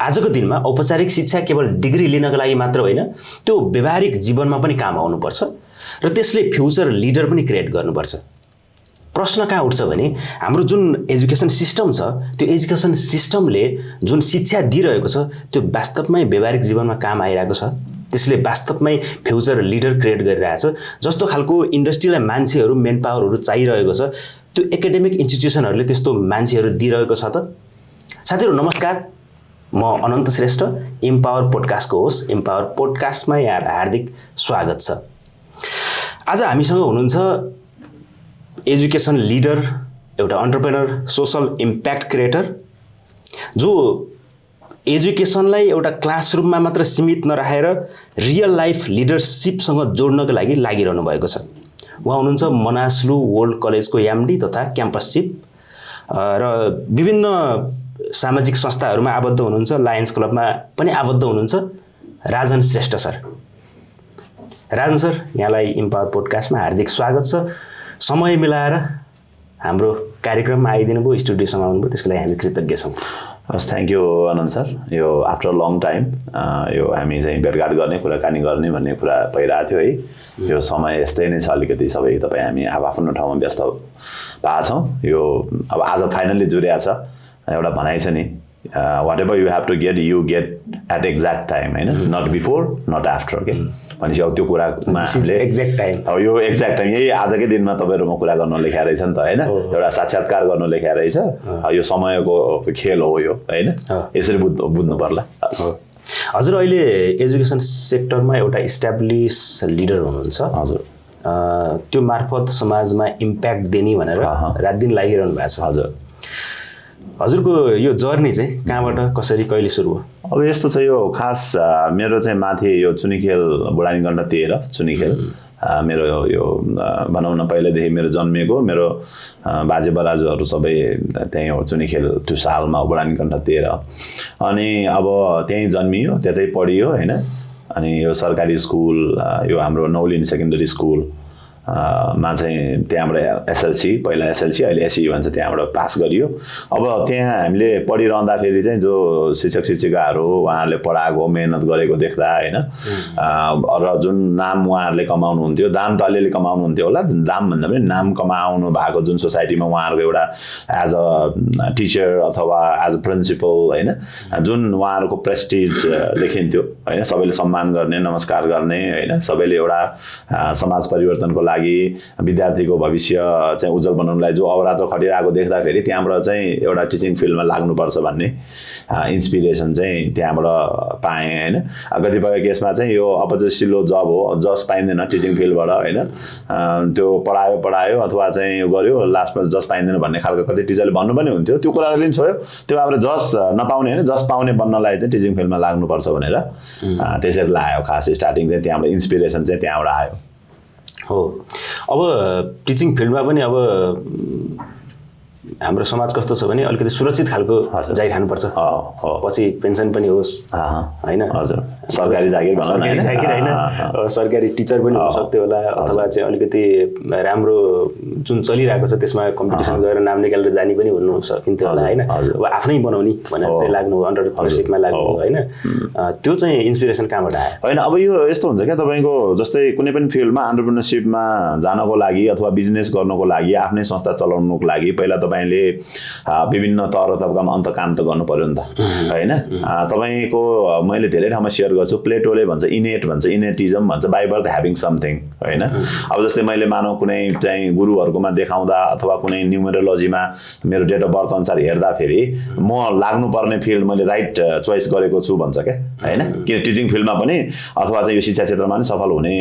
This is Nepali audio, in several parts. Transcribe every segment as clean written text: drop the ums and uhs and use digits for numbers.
आजको दिनमा औपचारिक शिक्षा केवल डिग्री लिनका लागि मात्र होइन, त्यो व्यावहारिक जीवनमा पनि काम आउनुपर्छ र त्यसले फ्युचर लिडर पनि क्रिएट गर्नुपर्छ। प्रश्न कहाँ उठ्छ भने हाम्रो जुन एजुकेसन सिस्टम छ, त्यो एजुकेसन सिस्टमले जुन शिक्षा दिइरहेको छ त्यो वास्तवमै व्यावहारिक जीवनमा काम आइरहेको छ, त्यसले वास्तवमै फ्युचर लिडर क्रिएट गरिरहेछ। जस्तो खालको इन्डस्ट्रीलाई मान्छेहरू, मेन पावरहरू चाहिरहेको छ, त्यो एकाडेमिक इन्स्टिट्युसनहरूले त्यस्तो मान्छेहरू दिइरहेको छ त? साथीहरू नमस्कार, म अनन्त श्रेष्ठ, इम्पावर पोडकास्टको होस्ट। इम्पावर पोडकास्टमा यहाँलाई हार्दिक स्वागत छ। आज हामीसँग हुनुहुन्छ एजुकेसन लिडर, एउटा एन्टरप्रेनर, सोसल इम्प्याक्ट क्रिएटर, जो एजुकेसनलाई एउटा क्लासरुममा मात्र सीमित नराखेर रियल लाइफ लिडरसिपसँग जोड्नको लागि लागिरहनु भएको छ। उहाँ हुनुहुन्छ मनासलु वर्ल्ड कलेजको एमडी तथा क्याम्पस चिफ र विभिन्न सामाजिक संस्थाहरूमा आबद्ध हुनुहुन्छ, लायन्स क्लबमा पनि आबद्ध हुनुहुन्छ, राजन श्रेष्ठ सर। राजन सर, यहाँलाई इम्पावर पोडकास्टमा हार्दिक स्वागत छ। समय मिलाएर हाम्रो कार्यक्रममा आइदिनु भयो, स्टुडियोसम्म आउनुभयो, त्यसको लागि हामी कृतज्ञ छौँ। हस्, थ्याङ्क यू आनन्द सर। यो आफ्टर लङ टाइम यो हामी चाहिँ भेटघाट गर्ने, कुराकानी गर्ने भन्ने कुरा भइरहेको थियो है। यो समय यस्तै नै छ, अलिकति सबै तपाईँ हामी आफ्नो ठाउँमा व्यस्त भएको छौँ। यो अब आज फाइनल्ली जुरिया छ। एउटा भनाइ छ नि, whatever you have to get, you get at exact time, होइन, नट बिफोर नट आफ्टर के भनेपछि अब त्यो कुरामा एक्ज्याक्ट टाइम, यो एक्ज्याक्ट टाइम यही आजकै दिनमा तपाईँहरूमा कुरा गर्न लेख्या रहेछ नि त, होइन, एउटा साक्षात्कार गर्न लेख्या रहेछ। यो समयको खेल हो यो, होइन, यसरी बुझ्नु पर्ला। हजुर अहिले एजुकेसन सेक्टरमा एउटा इस्टाब्लिस लिडर हुनुहुन्छ। हजुर, त्यो मार्फत समाजमा इम्प्याक्ट दिने भनेर रात दिन लागिरहनु भएको छ। हजुरको यो जर्नी चाहिँ कहाँबाट कसरी कहिले सुरु हो? अब यस्तो छ, यो खास मेरो चाहिँ माथि यो चुनिखेल बुढानीगण्ड 13 चुनिखेल मेरो यो भनौँ न, पहिलेदेखि मेरो जन्मेको, मेरो बाजे बराजुहरू सबै त्यहीँ हो, चुनिखेल टुसालमा बुढानीगण्ड 13। अनि अब त्यहीँ जन्मियो, त्यतै पढियो, होइन। अनि यो सरकारी स्कुल, यो हाम्रो नौलिन सेकेन्डरी स्कुल मा चाहिँ त्यहाँबाट एसएलसी, पहिला एसएलसी अहिले एसई भन्छ, त्यहाँबाट पास गरियो। अब त्यहाँ हामीले पढिरहँदाखेरि चाहिँ जो शिक्षक शिक्षिकाहरू उहाँहरूले पढाएको, मेहनत गरेको देख्दा, होइन, र जुन नाम उहाँहरूले कमाउनुहुन्थ्यो, दाम त अलिअलि कमाउनुहुन्थ्यो होला, दाम भन्दा पनि नाम कमाउनु भएको जुन सोसाइटीमा उहाँहरूको एउटा एज अ टिचर अथवा एज अ प्रिन्सिपल, होइन, जुन उहाँहरूको प्रेस्टिज देखिन्थ्यो, होइन, सबैले सम्मान गर्ने, नमस्कार गर्ने, होइन, सबैले एउटा समाज परिवर्तनको लागि, विद्यार्थीको भविष्य चाहिँ उज्जवल बनाउनलाई जो अवरात्र खटिरहेको देख्दाखेरि त्यहाँबाट चाहिँ एउटा टिचिङ फिल्डमा लाग्नुपर्छ भन्ने इन्सपिरेसन चाहिँ त्यहाँबाट पाएँ, होइन। कतिपय केसमा चाहिँ यो अपजसिलो जब हो, जस पाइँदैन टिचिङ फिल्डबाट, होइन, त्यो पढायो अथवा चाहिँ यो गर्यो, लास्टमा जस पाइँदैन भन्ने खालको कति टिचरले भन्नु पनि हुन्थ्यो। त्यो कुराले पनि छोयो, त्यो अब जस नपाउने, होइन, जस पाउने बन्नलाई चाहिँ टिचिङ फिल्डमा लाग्नुपर्छ भनेर त्यसरी लाग्यो। खास स्टार्टिङ चाहिँ त्यहाँबाट इन्सपिरेसन चाहिँ त्यहाँबाट आयो। हो, अब टिचिङ फिल्डमा पनि अब हाम्रो समाज कस्तो छ भने अलिकति सुरक्षित खालको जागिरहानुपर्छ, पछि पेन्सन पनि होस्, होइन। हजुर, सरकारी जागिर भनौँ न, जागिर होइन, सरकारी टिचर पनि हुन सक्थ्यो होला, अथवा चाहिँ अलिकति राम्रो जुन चलिरहेको छ त्यसमा कम्पिटिसन गरेर नाम निकालेर जाने पनि हुनु सकिन्थ्यो होला, होइन। अब आफ्नै बनाउने भनेर चाहिँ लाग्नु, अन्टरप्रेनरसिपमा लाग्नु, होइन। त्यो चाहिँ इन्सपिरेसन कहाँबाट आयो? होइन, अब यो यस्तो हुन्छ क्या, तपाईँको जस्तै कुनै पनि फिल्डमा अन्टरप्रेनरसिपमा जानको लागि अथवा बिजनेस गर्नको लागि, आफ्नै संस्था चलाउनुको लागि पहिला तपाईँले विभिन्न तह तबकामा काम त गर्नु पर्यो नि त, होइन। तपाईँको मैले धेरै ठाउँमा सेयर गर्छु, प्लेटोले भन्छ इनेट भन्छ, इनेटिजम भन्छ, बाइ बर्थ ह्याभिङ समथिङ, होइन। अब जस्तै मैले मानव कुनै चाहिँ गुरुहरूकोमा देखाउँदा अथवा कुनै न्युमेरोलोजीमा मेरो डेट अफ बर्थ अनुसार हेर्दाखेरि म लाग्नुपर्ने फिल्ड मैले राइट चोइस गरेको छु भन्छ क्या, होइन। किन टिचिङ फिल्डमा पनि अथवा चाहिँ यो शिक्षा क्षेत्रमा पनि सफल हुने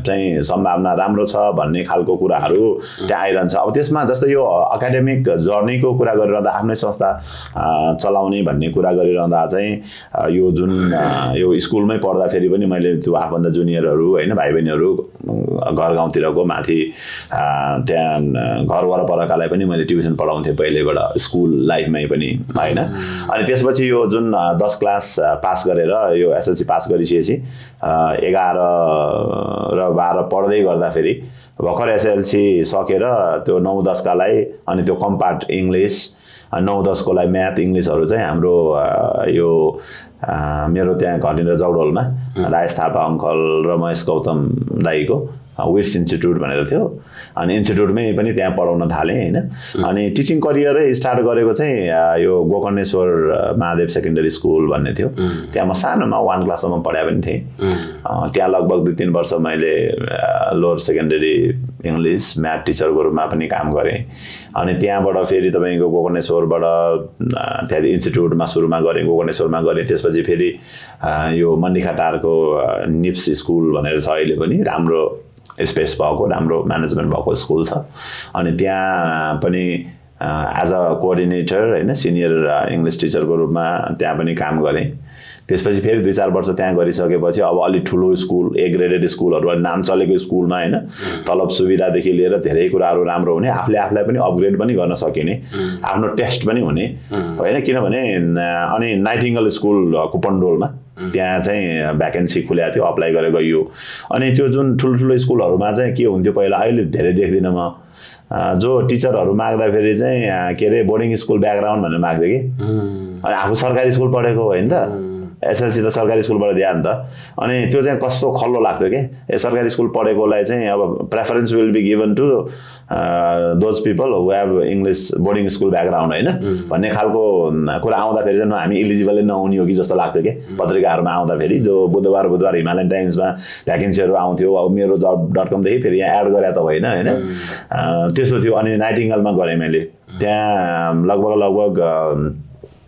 चाहिँ सम्भावना राम्रो छ भन्ने खालको कुराहरू त्यहाँ आइरहन्छ। अब त्यसमा जस्तै यो एकाडेमिक जर्नीको कुरा गरिरहँदा, आफ्नै संस्था चलाउने भन्ने कुरा गरिरहँदा चाहिँ यो जुन यो स्कुलमै पढ्दाखेरि पनि मैले त्यो आफन्त जुनियरहरू, होइन, भाइ बहिनीहरू घर गाउँतिरको माथि त्यहाँ घर वरपरकालाई पनि मैले ट्युसन पढाउँथेँ पहिलेबाट, स्कुल लाइफमै पनि, होइन। अनि त्यसपछि यो जुन 10 क्लास पास गरेर यो एसएलसी पास गरिसकेपछि 11 र 12 पढ्दै गर्दाखेरि भर्खर एसएलसी सकेर त्यो 9-10 कालाई अनि त्यो कम्पार्ट इङ्ग्लिस 9-10 को लागि म्याथ इङ्ग्लिसहरू चाहिँ हाम्रो यो मेरो त्यहाँ घरनिर जौडोलमा राजेश थापा अङ्कल र महेश गौतम दाईको विट्स इन्स्टिट्युट भनेर थियो अनि इन्स्टिट्युटमै पनि त्यहाँ पढाउन थालेँ होइन अनि टिचिङ करियरै स्टार्ट गरेको चाहिँ यो गोकर्णेश्वर महादेव सेकेन्डरी स्कुल भन्ने थियो त्यहाँ म सानोमा 1 क्लाससम्म पढाए पनि थिएँ त्यहाँ लगभग 2-3 वर्ष मैले लोवर सेकेन्डरी इङ्ग्लिस म्याथ टिचरको रूपमा पनि काम गरेँ अनि त्यहाँबाट फेरि तपाईँको गोकर्णेश्वरबाट त्यहाँ इन्स्टिट्युटमा सुरुमा गरेँ गोकर्णेश्वरमा गरेँ त्यसपछि फेरि यो मन्डिखाटारको निप्स स्कुल भनेर छ अहिले पनि राम्रो स्पेस भएको राम्रो म्यानेजमेन्ट भएको स्कुल छ अनि त्यहाँ पनि एज अ कोअर्डिनेटर होइन सिनियर इङ्ग्लिस टिचरको रूपमा त्यहाँ पनि काम गरेँ त्यसपछि फेरि 2-4 वर्ष त्यहाँ गरिसकेपछि अब अलि ठुलो स्कुल ए ग्रेडेड स्कुलहरू अलि नाम चलेको स्कुलमा होइन तलब सुविधादेखि लिएर धेरै कुराहरू राम्रो हुने आफूलाई पनि अपग्रेड पनि गर्न सकिने आफ्नो टेस्ट पनि हुने होइन किनभने अनि नाइटिङ्गल स्कुल कुपन्डोलमा त्यहाँ चाहिँ भ्याकेन्सी खुलेको थियो अप्लाई गरेर गइयो अनि त्यो जुन ठुल्ठुलो स्कुलहरूमा चाहिँ के हुन्थ्यो पहिला अहिले धेरै देख्दिनँ म जो टिचरहरू माग्दाखेरि चाहिँ के अरे बोर्डिङ स्कुल ब्याकग्राउन्ड भनेर माग्थ्यो कि अनि आफू सरकारी स्कुल पढेको होइन त एसएलसी त सरकारी स्कुलबाट दिए नि त अनि त्यो चाहिँ कस्तो खल्लो लाग्थ्यो कि सरकारी स्कुल पढेकोलाई चाहिँ अब preference will be given to those people who have English boarding school background होइन भन्ने खालको कुरा आउँदाखेरि चाहिँ हामी इलिजिबलै नहुने हो कि जस्तो लाग्थ्यो कि पत्रिकाहरूमा आउँदाखेरि जो बुधबार हिमालयन टाइम्समा भ्याकेन्सीहरू आउँथ्यो अब मेरो job.com फेरि यहाँ एड गरे त होइन त्यस्तो थियो अनि नाइटिङ्गलमा गरेँ मैले त्यहाँ लगभग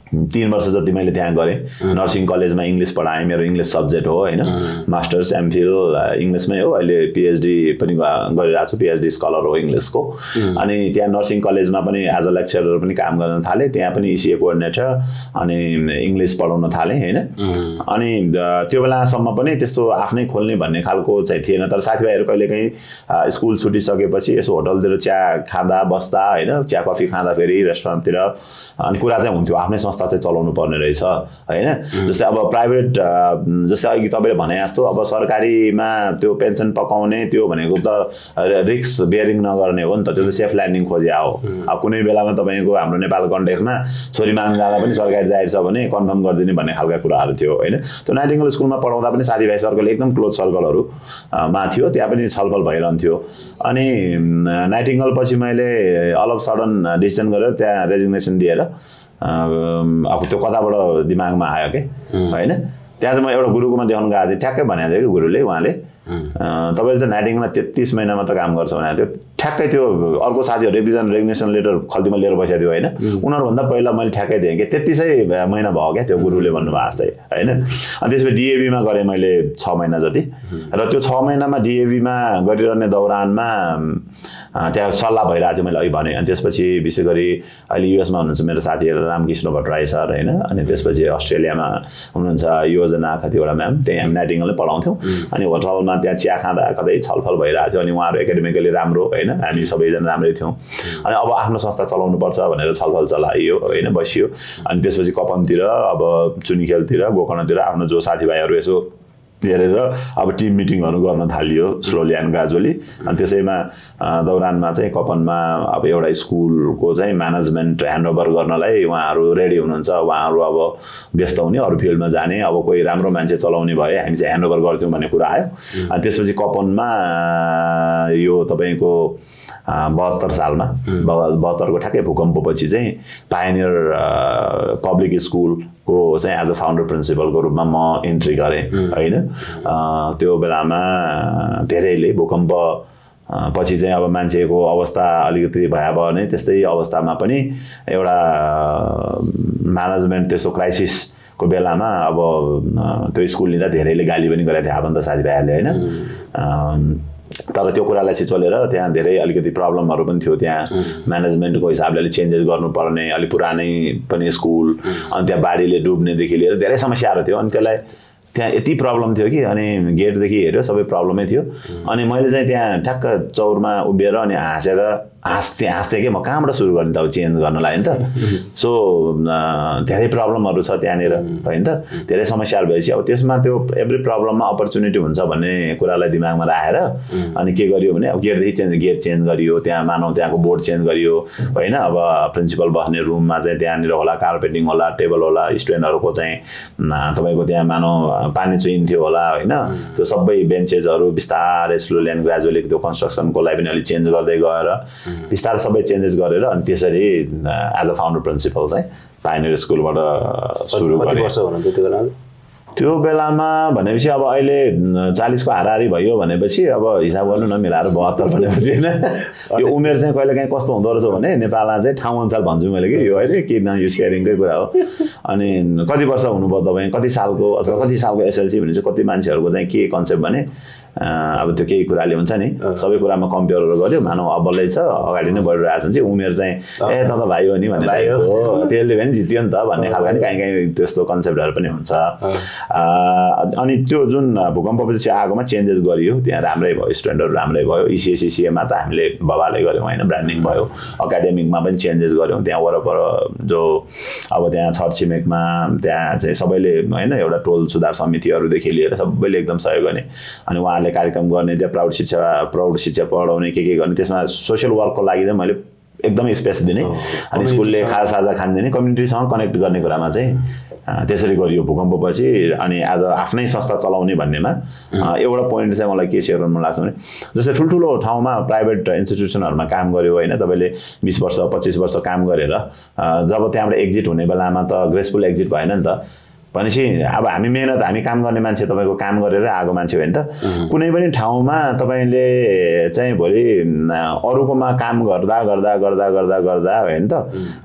3 वर्ष जति मैले त्यहाँ गरेँ नर्सिङ कलेजमा इङ्ग्लिस पढाएँ मेरो इङ्ग्लिस सब्जेक्ट हो होइन मास्टर्स एमफिल इङ्ग्लिसमै हो अहिले पिएचडी पनि गरिरहेको छु पिएचडी स्कलर हो इङ्ग्लिसको अनि त्यहाँ नर्सिङ कलेजमा पनि एज अ लेक्चरर पनि काम गर्न थालेँ त्यहाँ पनि इसिए कोअर्डिनेटर अनि इङ्ग्लिस पढाउन थालेँ होइन अनि त्यो बेलासम्म पनि त्यस्तो आफ्नै खोल्ने भन्ने खालको चाहिँ थिएन तर साथीभाइहरू कहिलेकाहीँ स्कुल छुटिसकेपछि यसो होटलतिर चिया खाँदा बस्दा होइन चिया कफी खाँदाखेरि रेस्टुरेन्टतिर अनि कुरा चाहिँ हुन्थ्यो आफ्नै चाहिँ चलाउनु पर्ने रहेछ होइन जस्तै अब प्राइभेट जस्तै अघि तपाईँले भने जस्तो अब सरकारीमा त्यो पेन्सन पकाउने त्यो भनेको त रिस्क बेयरिङ नगर्ने हो नि त त्यो त सेफ ल्यान्डिङ खोजे हो अब कुनै बेलामा तपाईँको हाम्रो नेपाल कन्टेक्समा छोरी माग्न जाँदा पनि सरकारी जाहिर छ भने कन्फर्म गरिदिने भन्ने खालका कुराहरू थियो होइन त्यो नाइटिङ्गल स्कुलमा पढाउँदा पनि साथीभाइ सर्कल एकदम क्लोज सर्कलहरू मा थियो त्यहाँ पनि छलफल भइरहन्थ्यो अनि नाइटिङ्गल पछि मैले अल अफ सडन डिसिजन गरेर त्यहाँ रेजिग्नेसन दिएर अब त्यो कताबाट दिमागमा आयो कि होइन त्यहाँ चाहिँ म एउटा गुरुकोमा देखाउन गएको थिएँ ठ्याक्कै भनेको थियो कि गुरुले उहाँले तपाईँले चाहिँ नाइटिङ्गलमा 33 महिना मात्र काम गर्छ भनेको थियो ठ्याक्कै त्यो अर्को साथीहरू 1-2जना रेजिग्नेसन लेटर खल्तीमा लिएर बसेको थियो होइन उनीहरूभन्दा पहिला मैले ठ्याक्कै दिएँ कि 33 महिना भयो क्या त्यो गुरुले भन्नुभयो जस्तै होइन अनि त्यसपछि डिएबीमा गरेँ मैले 6 महिना जति र त्यो 6 महिनामा डिएबीमा गरिरहने दौरानमा त्यहाँ सल्लाह भइरहेको थियो मैले अघि भने अनि त्यसपछि विशेष गरी अहिले युएसमा हुनुहुन्छ मेरो साथी रामकृष्ण भट्टराई सर होइन अनि त्यसपछि अस्ट्रेलियामा हुनुहुन्छ योजना कतिवटा म्याम त्यही हामी नाइटिङ्गलले पढाउँथ्यौँ अनि होटलमा त्यहाँ चिया खाँदा कतै छलफल भइरहेको थियो अनि उहाँहरू एकाडेमिकली राम्रो होइन हामी सबैजना राम्रै थियौँ अनि अब आफ्नो संस्था चलाउनुपर्छ भनेर छलफल चलाइयो होइन बसियो अनि त्यसपछि कपनतिर अब चुनिखेलतिर गोकर्णतिर आफ्नो जो साथीभाइहरू यसो हेरेर अब टिम मिटिङहरू गर्न थालियो स्लोली एन्ड ग्रेजुअली अनि त्यसैमा दौरानमा चाहिँ कपनमा अब एउटा स्कुलको चाहिँ म्यानेजमेन्ट ह्यान्डओभर गर्नलाई उहाँहरू रेडी हुनुहुन्छ उहाँहरू अब व्यस्त हुने अरू फिल्डमा जाने अब कोही राम्रो मान्छे चलाउने भए हामी चाहिँ ह्यान्डओभर गर्थ्यौँ भन्ने कुरा आयो अनि त्यसपछि कपनमा यो तपाईँको 72 सालमा 72 को ठ्याक्कै भूकम्पपछि चाहिँ पायोनियर पब्लिक स्कुलको चाहिँ एज अ फाउन्डर प्रिन्सिपलको रूपमा म इन्ट्री गरेँ होइन त्यो बेलामा धेरैले भूकम्प पछि चाहिँ अब मान्छेको अवस्था अलिकति भयावह नै त्यस्तै अवस्थामा पनि एउटा म्यानेजमेन्ट त्यस्तो क्राइसिसको बेलामा अब त्यो स्कुल लिँदा धेरैले गाली पनि गरेको थियो आफन्त साथीभाइहरूले होइन तर त्यो कुरालाई छिचोलेर त्यहाँ धेरै अलिकति प्रब्लमहरू पनि थियो त्यहाँ म्यानेजमेन्टको हिसाबले अलिक चेन्जेस गर्नुपर्ने अलिक पुरानै पनि स्कुल अनि त्यहाँ बाढीले डुब्नेदेखि लिएर धेरै समस्याहरू थियो अनि त्यसलाई त्यहाँ यति प्रब्लम थियो कि अनि गेटदेखि हेऱ्यो सबै प्रब्लमै थियो अनि मैले चाहिँ त्यहाँ ठ्याक्क चौरमा उभिएर अनि हाँसेर हाँस्थेँ कि म कहाँबाट सुरु गर्ने त अब चेन्ज गर्नलाई नि त सो धेरै प्रब्लमहरू छ त्यहाँनिर होइन त धेरै समस्याहरू भएपछि अब त्यसमा त्यो एभ्री प्रब्लममा अपर्च्युनिटी हुन्छ भन्ने कुरालाई दिमागमा राखेर अनि के गरियो भने अब गेट चेन्ज गरियो त्यहाँ मानौ त्यहाँको बोर्ड चेन्ज गरियो होइन अब प्रिन्सिपल बस्ने रुममा चाहिँ त्यहाँनिर होला कार्पेटिङ होला टेबल होला स्टुडेन्टहरूको चाहिँ तपाईँको त्यहाँ मानौ पानी चुइन्थ्यो होला होइन त्यो सबै बेन्चेसहरू बिस्तारै स्लोली एन्ड ग्रेजुअली त्यो कन्स्ट्रक्सनको लागि पनि अलिक चेन्ज गर्दै गएर बिस्तारै सबै चेन्जेस गरेर अनि त्यसरी एज अ फाउन्डर प्रिन्सिपल चाहिँ पायोनियर स्कुलबाट सुरु गरेँ त्यो बेलामा भनेपछि अब अहिले 40 को हाराहारी भयो भनेपछि अब हिसाब गर्नु न मिलाएर 72 भनेपछि होइन यो उमेर चाहिँ कहिले काहीँ कस्तो हुँदो रहेछ भने नेपालमा चाहिँ ठाउँ अनुसार भन्छु मैले कि यो होइन कि न यो सेयरिङकै कुरा हो अनि कति वर्ष हुनुभयो तपाईँ कति सालको अथवा कति सालको एसएलसी भने चाहिँ कति मान्छेहरूको चाहिँ के कन्सेप्ट भने अब त्यो केही कुराले हुन्छ नि सबै कुरामा कम्पेयरहरू गर्यो मानव अब्बलै छ अगाडि नै बढिरहेको छ उमेर चाहिँ ए त भाइ हो नि भनेर हो त्यसले पनि जित्यो नि त भन्ने खालको नि काहीँ त्यस्तो कन्सेप्टहरू पनि हुन्छ अनि त्यो जुन भूकम्पपछि आगोमा चेन्जेस गरियो त्यहाँ राम्रै भयो स्टुडेन्टहरू राम्रै भयो इसिएमा त हामीले बबाले गऱ्यौँ होइन ब्रान्डिङ भयो एकाडेमिकमा पनि चेन्जेस गऱ्यौँ त्यहाँ वरपर जो अब त्यहाँ छरछिमेकमा त्यहाँ चाहिँ सबैले होइन एउटा टोल सुधार समितिहरूदेखि लिएर सबैले एकदम सहयोग गर्ने अनि उहाँले कार्यक्रम गर्ने त्यहाँ प्रौढ शिक्षा पढाउने के गर्ने त्यसमा सोसियल वर्कको लागि चाहिँ मैले एकदमै स्पेस दिने अनि स्कुलले खाजा खानिदिने कम्युनिटीसँग कनेक्ट गर्ने कुरामा चाहिँ त्यसरी गरियो भूकम्पपछि अनि आज आफ्नै संस्था चलाउने भन्नेमा एउटा पोइन्ट चाहिँ मलाई के सेयर गर्नु लाग्छ भने जस्तै ठुल्ठुलो ठाउँमा प्राइभेट इन्स्टिट्युसनहरूमा काम गर्यो होइन तपाईँले 20 वर्ष 25 वर्ष काम गरेर जब त्यहाँबाट एक्जिट हुने बेलामा त ग्रेसफुल एक्जिट भएन नि त भनेपछि अब हामी मेहनत हामी काम गर्ने मान्छे तपाईँको काम गरेर आएको मान्छे हो नि त कुनै पनि ठाउँमा तपाईँले चाहिँ भोलि अरूकोमा काम गर्दा गर्दा गर्दा गर्दा गर्दा हो नि त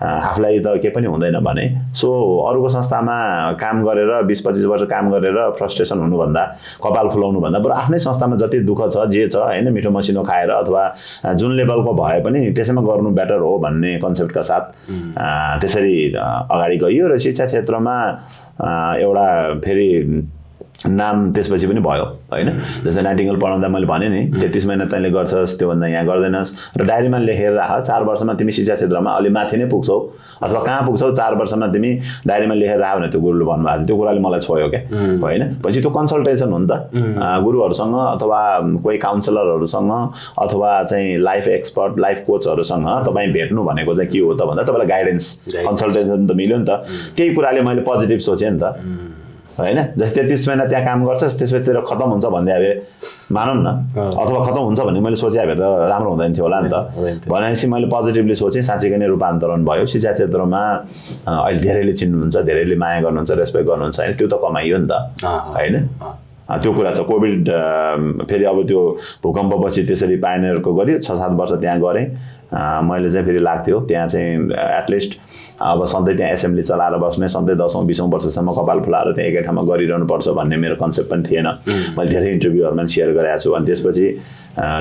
आफूलाई त के पनि हुँदैन भने सो अरूको संस्थामा काम गरेर 20-25 वर्ष काम गरेर फ्रस्ट्रेसन हुनुभन्दा कपाल फुलाउनु भन्दा बरु आफ्नै संस्थामा जति दुःख छ जे छ होइन मिठो मसिनो खाएर अथवा जुन लेभलको भए पनि त्यसैमा गर्नु बेटर हो भन्ने कन्सेप्टका साथ त्यसरी अगाडि गइयो र शिक्षा क्षेत्रमा एउटा फेरि नाम त्यसपछि पनि भयो होइन जस्तै नाइटिङ्गेल पढाउँदा मैले भने नि 33 महिना तैँले गर्छस् त्योभन्दा यहाँ गर्दैनस् र डायरीमा लेखेर राख 4 वर्षमा तिमी शिक्षा क्षेत्रमा अलि माथि नै पुग्छौ अथवा कहाँ पुग्छौ 4 वर्षमा तिमी डायरीमा लेखेर राख भने त्यो गुरुले भन्नुभएको त्यो कुराले मलाई छोयो क्या होइन पछि त्यो कन्सल्टेसन हो नि त गुरुहरूसँग अथवा कोही काउन्सिलरहरूसँग अथवा चाहिँ लाइफ एक्सपर्ट लाइफ कोचहरूसँग तपाईँ भेट्नु भनेको चाहिँ के हो त भन्दा तपाईँलाई गाइडेन्स कन्सल्टेसन त मिल्यो नि त त्यही कुराले मैले पोजिटिभ सोचेँ नि त होइन जस्तै 33 महिना त्यहाँ काम गर्छस् त्यसपछि तेरो खतम हुन्छ भन्दै भए मानौँ न अथवा खतम हुन्छ भन्ने मैले सोचे भए त राम्रो हुँदैन थियो होला नि त भनेपछि मैले पोजिटिभली सोचेँ साँच्चीकै नै रूपान्तरण भयो शिक्षा क्षेत्रमा अहिले धेरैले चिन्नुहुन्छ धेरैले माया गर्नुहुन्छ रेस्पेक्ट गर्नुहुन्छ होइन त्यो त कमाइयो नि त होइन त्यो कुरा छ कोभिड फेरि अब त्यो भूकम्पपछि त्यसरी पायोनियरको गऱ्यो 6-7 वर्ष त्यहाँ गरेँ मैले चाहिँ फेरि लाग्थ्यो त्यहाँ चाहिँ एटलिस्ट अब सधैँ त्यहाँ एसेम्ब्ली चलाएर बस्ने सधैँ 10औँ-20औँ वर्षसम्म कपाल फुलाएर त्यहाँ एकै ठाउँमा गरिरहनु पर्छ भन्ने मेरो कन्सेप्ट पनि थिएन मैले धेरै इन्टरभ्यूहरूमा सेयर गरेको छु अनि त्यसपछि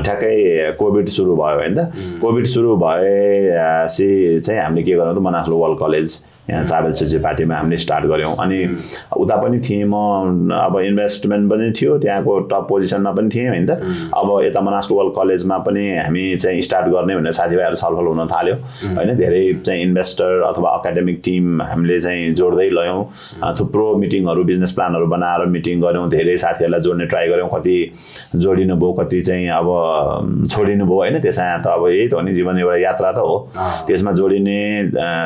ठ्याक्कै कोभिड सुरु भयो होइन त कोभिड सुरु भएपछि चाहिँ हामीले के गर्नु त मनासलु वर्ल्ड कलेज यहाँ चाबेल पार्टीमा हामीले स्टार्ट गऱ्यौँ अनि उता पनि थिएँ म अब इन्भेस्टमेन्ट पनि थियो त्यहाँको टप पोजिसनमा पनि थिएँ होइन त अब यता मनासलु वर्ल्ड कलेजमा पनि हामी चाहिँ स्टार्ट गर्ने भनेर साथीभाइहरू छलफल हुन थाल्यो होइन धेरै चाहिँ इन्भेस्टर अथवा एकाडेमिक टिम हामीले चाहिँ जोड्दै लयौँ थुप्रो मिटिङहरू बिजनेस प्लानहरू बनाएर मिटिङ गऱ्यौँ धेरै साथीहरूलाई जोड्ने ट्राई गऱ्यौँ कति जोडिनु भयो कति चाहिँ अब छोडिनु भयो होइन त्यसमा त अब यही त हो नि जीवन एउटा यात्रा त हो त्यसमा जोडिने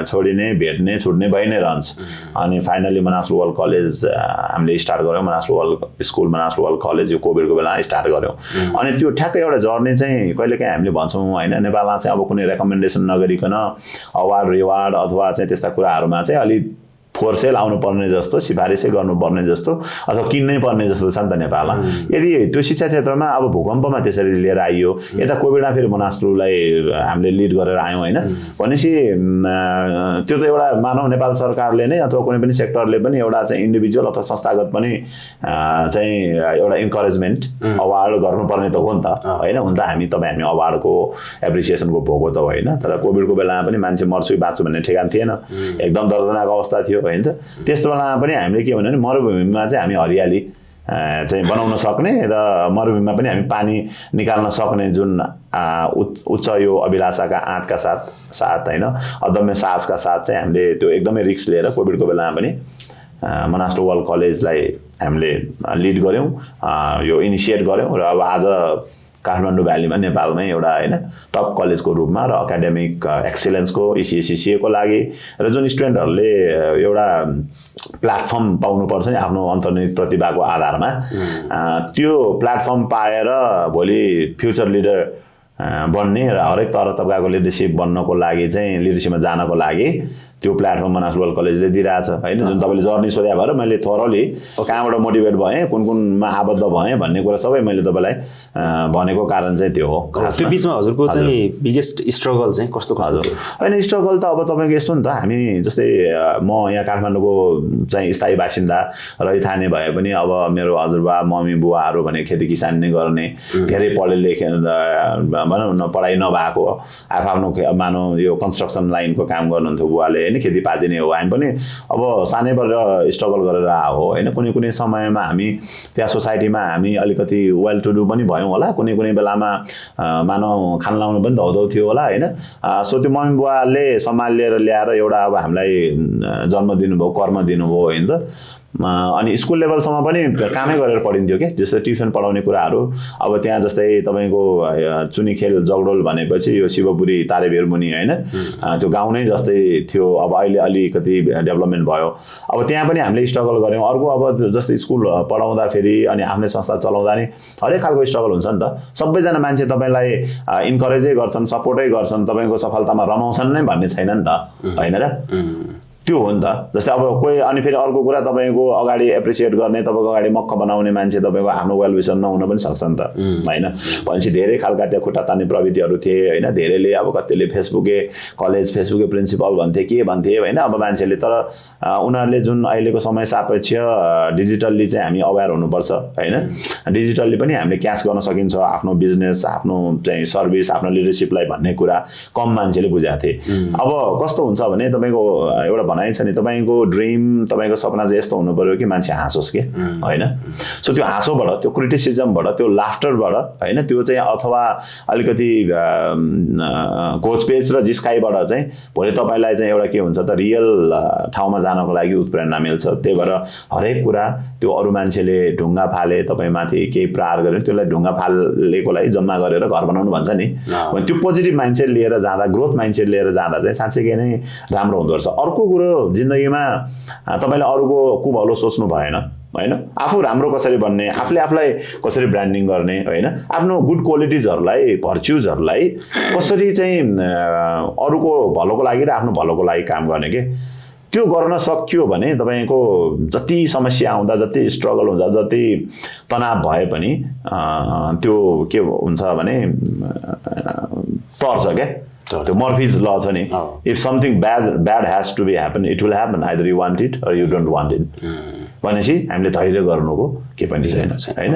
छोडिने भेट्ने छुट्ने भइ नै रहन्छ अनि फाइनली मनासलु वर्ल्ड कलेज हामीले स्टार्ट गऱ्यौँ Manaslu world school Manaslu world college यो कोभिडको बेला स्टार्ट गऱ्यौँ अनि त्यो ठ्याक्कै एउटा जर्नी चाहिँ कहिलेकाहीँ हामीले भन्छौँ होइन नेपालमा चाहिँ अब कुनै रेकमेन्डेसन नगरिकन अवार्ड रिवार्ड अथवा चाहिँ त्यस्ता कुराहरूमा चाहिँ अलिक फोर्सेल आउनु पर्ने जस्तो सिफारिसै गर्नुपर्ने जस्तो अथवा किन्नै पर्ने जस्तो छ नि त नेपालमा यदि त्यो शिक्षा क्षेत्रमा अब भूकम्पमा त्यसरी लिएर आइयो यता कोभिडमा फेरि मनासलुलाई हामीले लिड गरेर आयौँ होइन भनेपछि त्यो त एउटा मानव नेपाल सरकारले नै अथवा कुनै पनि सेक्टरले पनि एउटा चाहिँ इन्डिभिजुअल अथवा संस्थागत पनि चाहिँ एउटा इन्करेजमेन्ट अवार्ड गर्नुपर्ने त हो नि त होइन हुन त हामी अवार्डको एप्रिसिएसनको भोगो त होइन तर कोभिडको बेलामा पनि मान्छे मर्छु बाँच्छु भन्ने ठेगान थिएन एकदम दर्दनाक अवस्था थियो होइन त त्यस्तो बेलामा पनि हामीले के भन्यो भने मरुभूमिमा चाहिँ हामी हरियाली चाहिँ बनाउन सक्ने र मरुभूमिमा पनि हामी पानी निकाल्न सक्ने जुन उच्च यो अभिलाषाका आँटका साथ होइन अदम्य साहसका साथ चाहिँ हामीले त्यो एकदमै रिस्क लिएर कोभिडको बेलामा पनि मनास्टर वर्ल्ड कलेजलाई हामीले लिड गऱ्यौँ, यो इनिसिएट गऱ्यौँ र अब आज काठमाडौँ भ्यालीमा नेपालमै एउटा होइन टप कलेजको रूपमा र एकाडेमिक एक्सिलेन्सको ECCCA को लागि र जुन स्टुडेन्टहरूले एउटा प्लेटफर्म पाउनुपर्छ नि आफ्नो अन्तर्निहित प्रतिभाको आधारमा त्यो प्लेटफर्म पाएर भोलि फ्युचर लिडर बन्ने र हरेक तबकाको लिडरसिप बन्नको लागि चाहिँ लिडरसिपमा जानको लागि त्यो प्लेटफर्म मनास्टर वर्ल्ड कलेजले दिइरहेछ होइन। जुन तपाईँले जर्नी सोध्या भएर मैले थोरली कहाँबाट मोटिभेट भएँ, कुनमा आबद्ध भएँ भन्ने कुरा सबै मैले तपाईँलाई भनेको कारण चाहिँ त्यो हो। त्यो बिचमा हजुरको चाहिँ बिगेस्ट स्ट्रगल चाहिँ कस्तो हजुर होइन स्ट्रगल त अब तपाईँको यस्तो नि त, हामी जस्तै म यहाँ काठमाडौँको चाहिँ स्थायी बासिन्दा रैथाने भए पनि अब मेरो हजुरबा मम्मी बुवाहरू भने खेती किसान नै गर्ने, धेरै पढे लेखे भनौँ न पढाइ नभएको आफ्नो मानौ यो कन्स्ट्रक्सन लाइनको काम गर्नुहुन्थ्यो बुवाले होइन, खेतीपाती नै हो। हामी पनि अब सानैबाट स्ट्रगल गरेर आएको होइन। कुनै कुनै समयमा हामी त्यहाँ सोसाइटीमा हामी अलिकति वेल टु डु पनि भयौँ होला, कुनै कुनै बेलामा मानव खान लाउनु पनि धौधौ थियो होला होइन। सो त्यो मम्मी बुवाले सम्हालेर ल्याएर एउटा अब हामीलाई जन्म दिनुभयो, कर्म दिनुभयो होइन त। अनि स्कुल लेभलसम्म पनि कामै गरेर पढिन्थ्यो कि, जस्तै ट्युसन पढाउने कुराहरू अब त्यहाँ जस्तै तपाईँको चुनीखेल जगडोल भनेपछि यो शिवपुरी तारेभेरमुनि होइन त्यो गाउँ नै जस्तै थियो। अब अहिले अलिकति डेभलपमेन्ट भयो। अब त्यहाँ पनि हामीले स्ट्रगल गऱ्यौँ। अर्को अब जस्तै स्कुल पढाउँदाखेरि अनि आफ्नै संस्था चलाउँदा नि हरेक खालको स्ट्रगल हुन्छ नि त। सबैजना मान्छे तपाईँलाई इन्करेजै गर्छन्, सपोर्टै गर्छन्, तपाईँको सफलतामा रमाउँछन् नै भन्ने छैन नि त होइन र। त्यो हो नि त। जस्तै अब कोही अनि फेरि अर्को कुरा तपाईँको अगाडि एप्रिसिएट गर्ने, तपाईँको अगाडि मक्ख बनाउने मान्छे तपाईँको आफ्नो वेल विसन नहुन पनि सक्छ नि त होइन। भनेपछि धेरै खालका त्यहाँ खुट्टा तान्ने प्रवृत्तिहरू थिए होइन। धेरैले अब कतिले फेसबुके कलेज, फेसबुके प्रिन्सिपल भन्थे, के भन्थे होइन अब मान्छेले। तर उनीहरूले जुन अहिलेको समय सापेक्ष डिजिटल्ली चाहिँ हामी अवेर हुनुपर्छ होइन। डिजिटल्ली पनि हामीले क्यास गर्न सकिन्छ आफ्नो बिजनेस, आफ्नो चाहिँ सर्भिस, आफ्नो लिडरसिपलाई भन्ने कुरा कम मान्छेले बुझाएको थिए। अब कस्तो हुन्छ भने तपाईँको एउटा भनाइ छ नि, तपाईँको ड्रिम, तपाईँको सपना चाहिँ यस्तो हुनु पर्यो कि मान्छे हाँसोस् के होइन। सो त्यो हाँसोबाट, त्यो क्रिटिसिजमबाट, त्यो लाफ्टरबाट होइन, त्यो चाहिँ अथवा अलिकति घोचपेच र जिस्काइबाट चाहिँ भोलि तपाईँलाई चाहिँ एउटा के हुन्छ त रियल ठाउँमा जानको लागि उत्प्रेरणा मिल्छ। त्यही भएर हरेक कुरा त्यो अरू मान्छेले ढुङ्गा फाले तपाईँमाथि केही प्रहार गर्यो त्यसलाई ढुङ्गा फालेकोलाई जम्मा गरेर घर बनाउनु भन्छ नि, त्यो पोजिटिभ माइन्डसेट लिएर जाँदा, ग्रोथ माइन्डसेट लिएर जाँदा चाहिँ साँच्चैकै नै राम्रो हुँदो रहेछ। अर्को कुरो जिन्दगीमा तपाईँले अरूको कुभलो सोच्नु भएन होइन। आफू राम्रो कसरी बन्ने, आफूले आफूलाई कसरी ब्रान्डिङ गर्ने होइन, आफ्नो गुड क्वालिटिजहरूलाई, भर्च्युजहरूलाई कसरी चाहिँ अरूको भलोको लागि र आफ्नो भलोको लागि काम गर्ने के, त्यो गर्न सक्यो भने तपाईँको जति समस्या आउँदा, जति स्ट्रगल हुन्छ, जति तनाव भए पनि त्यो के हुन्छ भने टर्छ क्या। त्यो मर्फिज ल छ नि, if something bad has to be happen it will happen, either you want it or you don't want it. भनेपछि हामीले धैर्य गर्नुको के पनि छैन होइन।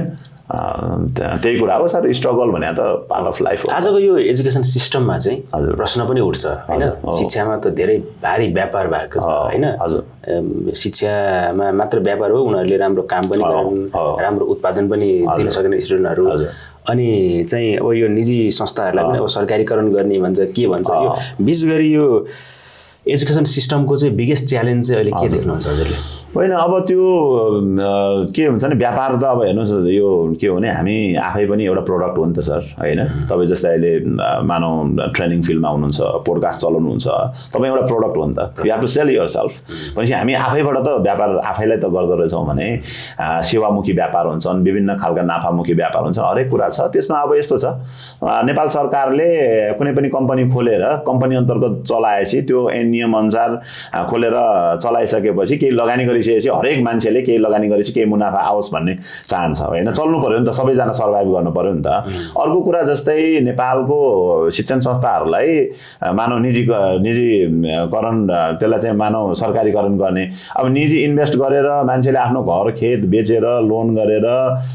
त्यही कुरा हो सर, स्ट्रगल भने त पार्ट अफ लाइफ हो। आजको यो एजुकेसन सिस्टममा चाहिँ प्रश्न पनि उठ्छ होइन। शिक्षामा त धेरै भारी व्यापार भएको छ होइन। शिक्षामा मात्र व्यापार हो, उनीहरूले राम्रो काम पनि गरौँ, राम्रो उत्पादन पनि दिन सक्ने स्टुडेन्टहरू। अनि चाहिँ अब यो निजी संस्थाहरूलाई पनि अब सरकारीकरण गर्ने भन्छ, के भन्छ, यो विशेष गरी यो एजुकेसन सिस्टमको चाहिँ बिगेस्ट च्यालेन्ज चाहिँ अहिले के देख्नुहुन्छ हजुरले? होइन अब त्यो के हुन्छ नि, व्यापार त अब हेर्नुहोस् यो के हो भने हामी आफै पनि एउटा प्रडक्ट हो नि त सर होइन। तपाईँ जस्तै अहिले मानौ ट्रेनिङ फिल्डमा हुनुहुन्छ, पोडकास्ट चलाउनुहुन्छ, तपाईँ एउटा प्रडक्ट हो नि त, you have to sell yourself. भनेपछि हामी आफैबाट त व्यापार आफैलाई त गर्दो रहेछौँ भने सेवामुखी व्यापार हुन्छन्, विभिन्न खालका नाफामुखी व्यापार हुन्छन्, हरेक कुरा छ त्यसमा। अब यस्तो छ, नेपाल सरकारले कुनै पनि कम्पनी खोलेर कम्पनी अन्तर्गत चलाएपछि त्यो नियम अनुसार खोलेर चलाइसकेपछि केही लगानी गरिसकेपछि हरेक मान्छेले केही लगानी गरेपछि केही मुनाफा आओस् भन्ने चाहन्छ होइन। चल्नु पर्यो नि त, सबैजना सर्भाइभ गर्नु पर्यो नि त। अर्को कुरा जस्तै नेपालको शिक्षण संस्थाहरूलाई मानव निजीकरण, त्यसलाई चाहिँ मानव सरकारीकरण गर्ने। अब निजी इन्भेस्ट गरेर मान्छेले आफ्नो घर खेत बेचेर, लोन गरेर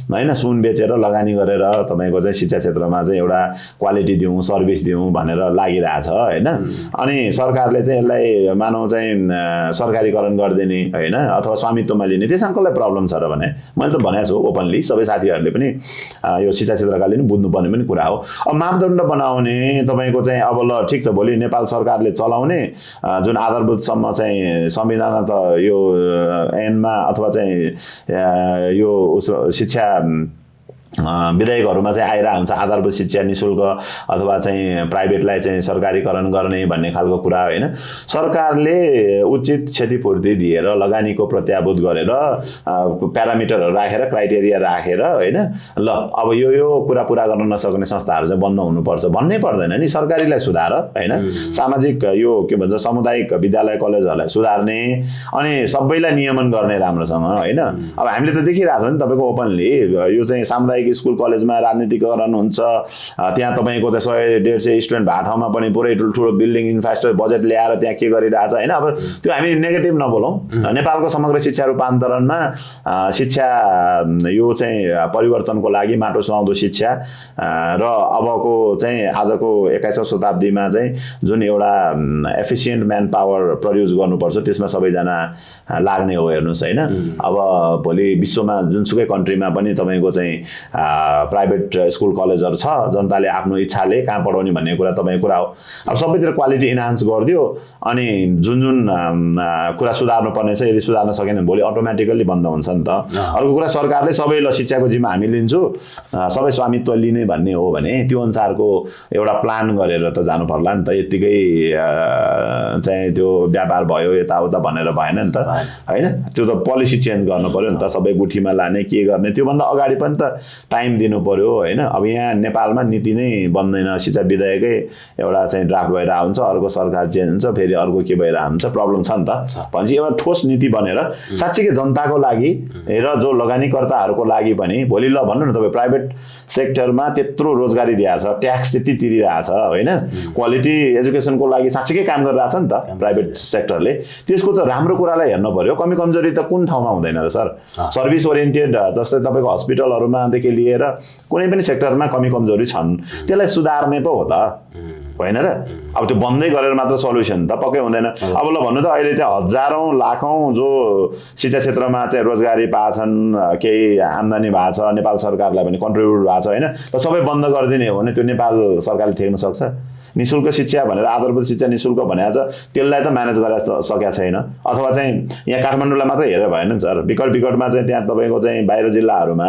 होइन, सुन बेचेर, लगानी गरेर तपाईँको चाहिँ शिक्षा क्षेत्रमा चाहिँ एउटा क्वालिटी दिउँ, सर्भिस दिउँ भनेर लागिरहेछ होइन। अनि सरकारले चाहिँ यसलाई मानव चाहिँ सरकारीकरण गरिदिने होइन, अथवा स्वामित्वमा लिने त्यसमा कसलाई प्रब्लम छ र भने मैले त भनेको छु ओपनली सबै साथीहरूले पनि यो शिक्षा क्षेत्रकाले पनि बुझ्नुपर्ने पनि कुरा हो। अब मापदण्ड बनाउने तपाईँको चाहिँ अब ल ठिक छ भोलि नेपाल सरकारले चलाउने जुन आधारभूतसम्म चाहिँ संविधान त यो ऐनमा अथवा चाहिँ यो शिक्षा विधेयकहरूमा चाहिँ आइरहेको हुन्छ आधारभूत शिक्षा निशुल्क अथवा चाहिँ प्राइभेटलाई चाहिँ सरकारीकरण गर्ने भन्ने खालको कुरा होइन। सरकारले उचित क्षतिपूर्ति दिएर लगानीको प्रत्याभूत गरेर प्यारामिटरहरू राखेर क्राइटेरिया राखेर होइन ल अब यो कुरा पुरा गर्न नसक्ने संस्थाहरू चाहिँ बन्द हुनुपर्छ भन्नै पर्दैन नि। सरकारीलाई सुधार होइन सामाजिक यो के भन्छ सामुदायिक विद्यालय कलेजहरूलाई सुधार्ने अनि सबैलाई नियमन गर्ने राम्रोसँग होइन। अब हामीले त देखिरहेको छ नि तपाईँको ओपनली यो चाहिँ सामुदायिक स्कुल कलेजमा राजनीतिकरण हुन्छ त्यहाँ तपाईँको त 100-150 स्टुडेन्ट भएको ठाउँमा पनि पुरै ठुल्ठुलो बिल्डिङ इन्फ्रास्ट्रक्चर बजेट ल्याएर त्यहाँ के गरिरहेछ होइन। अब त्यो हामी नेगेटिभ नबोलौँ। नेपालको समग्र शिक्षा रूपान्तरणमा शिक्षा यो चाहिँ परिवर्तनको लागि माटो सुहाउँदो शिक्षा र अबको चाहिँ आजको 21औं शताब्दीमा चाहिँ जुन एउटा एफिसियन्ट म्यान पावर प्रड्युस गर्नुपर्छ त्यसमा सबैजना लाग्ने हो हेर्नुहोस् होइन। अब भोलि विश्वमा जुनसुकै कन्ट्रीमा पनि तपाईँको चाहिँ प्राइभेट स्कुल कलेजहरू छ जनताले आफ्नो इच्छाले कहाँ पढाउने भन्ने कुरा तपाईँको कुरा हो। अब सबैतिर क्वालिटी इन्हान्स गरिदियो अनि जुन कुरा सुधार्नु पर्ने छ यदि सुधार्न सकेन भने भोलि अटोमेटिकल्ली बन्द हुन्छ नि त। अर्को कुरा सरकारले सबै ल शिक्षाको जिम्मा हामी लिन्छु सबै स्वामित्व लिने भन्ने हो भने त्यो अनुसारको एउटा प्लान गरेर त जानु पर्ला नि त। यत्तिकै चाहिँ त्यो व्यापार भयो यताउता भनेर भएन नि त होइन। त्यो त पोलिसी चेन्ज गर्नु पर्यो नि त सबै गुठीमा लाने के गर्ने त्योभन्दा अगाडि पनि त टाइम दिनु पर्यो होइन। अब यहाँ नेपालमा नीति नै बन्दैन शिक्षा विधेयकै एउटा चाहिँ ड्राफ्ट भइरहेको हुन्छ अर्को सरकार चेन्ज हुन्छ फेरि अर्को के भइरहेको हुन्छ प्रब्लम छ नि त। भनेपछि एउटा ठोस नीति बनेर साँच्चीकै जनताको लागि र जो लगानीकर्ताहरूको लागि पनि भोलि ल भन्नु न तपाईँ प्राइभेट सेक्टरमा त्यत्रो रोजगारी दिएको छ ट्याक्स त्यति तिरिरहेछ होइन क्वालिटी एजुकेसनको लागि साँच्चीकै काम गरिरहेछ नि त प्राइभेट सेक्टरले। त्यसको त राम्रो कुरालाई हेर्नु पर्यो कमी कमजोरी त कुन ठाउँमा हुँदैन र सर। सर्भिस ओरिएन्टेड जस्तै तपाईँको हस्पिटलहरूमादेखि लिएर कुनै पनि सेक्टरमा कमी कमजोरी छन् त्यसलाई सुधार्ने पो हो त होइन र। अब त्यो बन्दै गरेर मात्र सल्युसन त पक्कै हुँदैन। अब ल भन्नु त अहिले त्यहाँ हजारौँ लाखौँ जो शिक्षा क्षेत्रमा चाहिँ रोजगारी पाएछन् केही आम्दानी भएको छ नेपाल सरकारलाई पनि कन्ट्रिब्युट भएको छ होइन र सबै बन्द गरिदिने हो भने त्यो नेपाल सरकारले थेग्न सक्छ। निशुल्क शिक्षा भनेर आधारभूत शिक्षा निशुल्क भनेको छ त्यसलाई त म्यानेज गरेर सकेको छैन। अथवा चाहिँ यहाँ काठमाडौँलाई मात्रै हेरेर भएन नि सर विकटमा चाहिँ त्यहाँ तपाईँको चाहिँ बाहिर जिल्लाहरूमा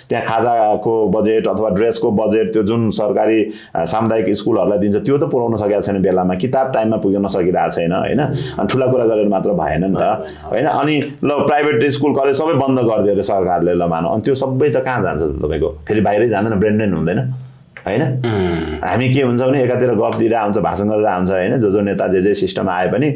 त्यहाँ खाजाको बजेट अथवा ड्रेसको बजेट त्यो जुन सरकारी सामुदायिक स्कुलहरूलाई दिन्छ त्यो त पुर्याउन सकेको छैन बेलामा किताब टाइममा पुग्न सकिरहेको छैन होइन। अनि ठुला कुरा गरेर मात्र भएन नि त होइन। अनि ल प्राइभेट स्कुल कलेज सबै बन्द गरिदियो अरे सरकारले ल मानौँ अनि त्यो सबै त कहाँ जान्छ त तपाईँको फेरि बाहिरै जाँदैन ब्रेन्डेन हुँदैन होइन। हामी के हुन्छ भने एकातिर गफ दिइरहेको हुन्छ भाषण गरिरहेको हुन्छ होइन जो नेता जे सिस्टम आए पनि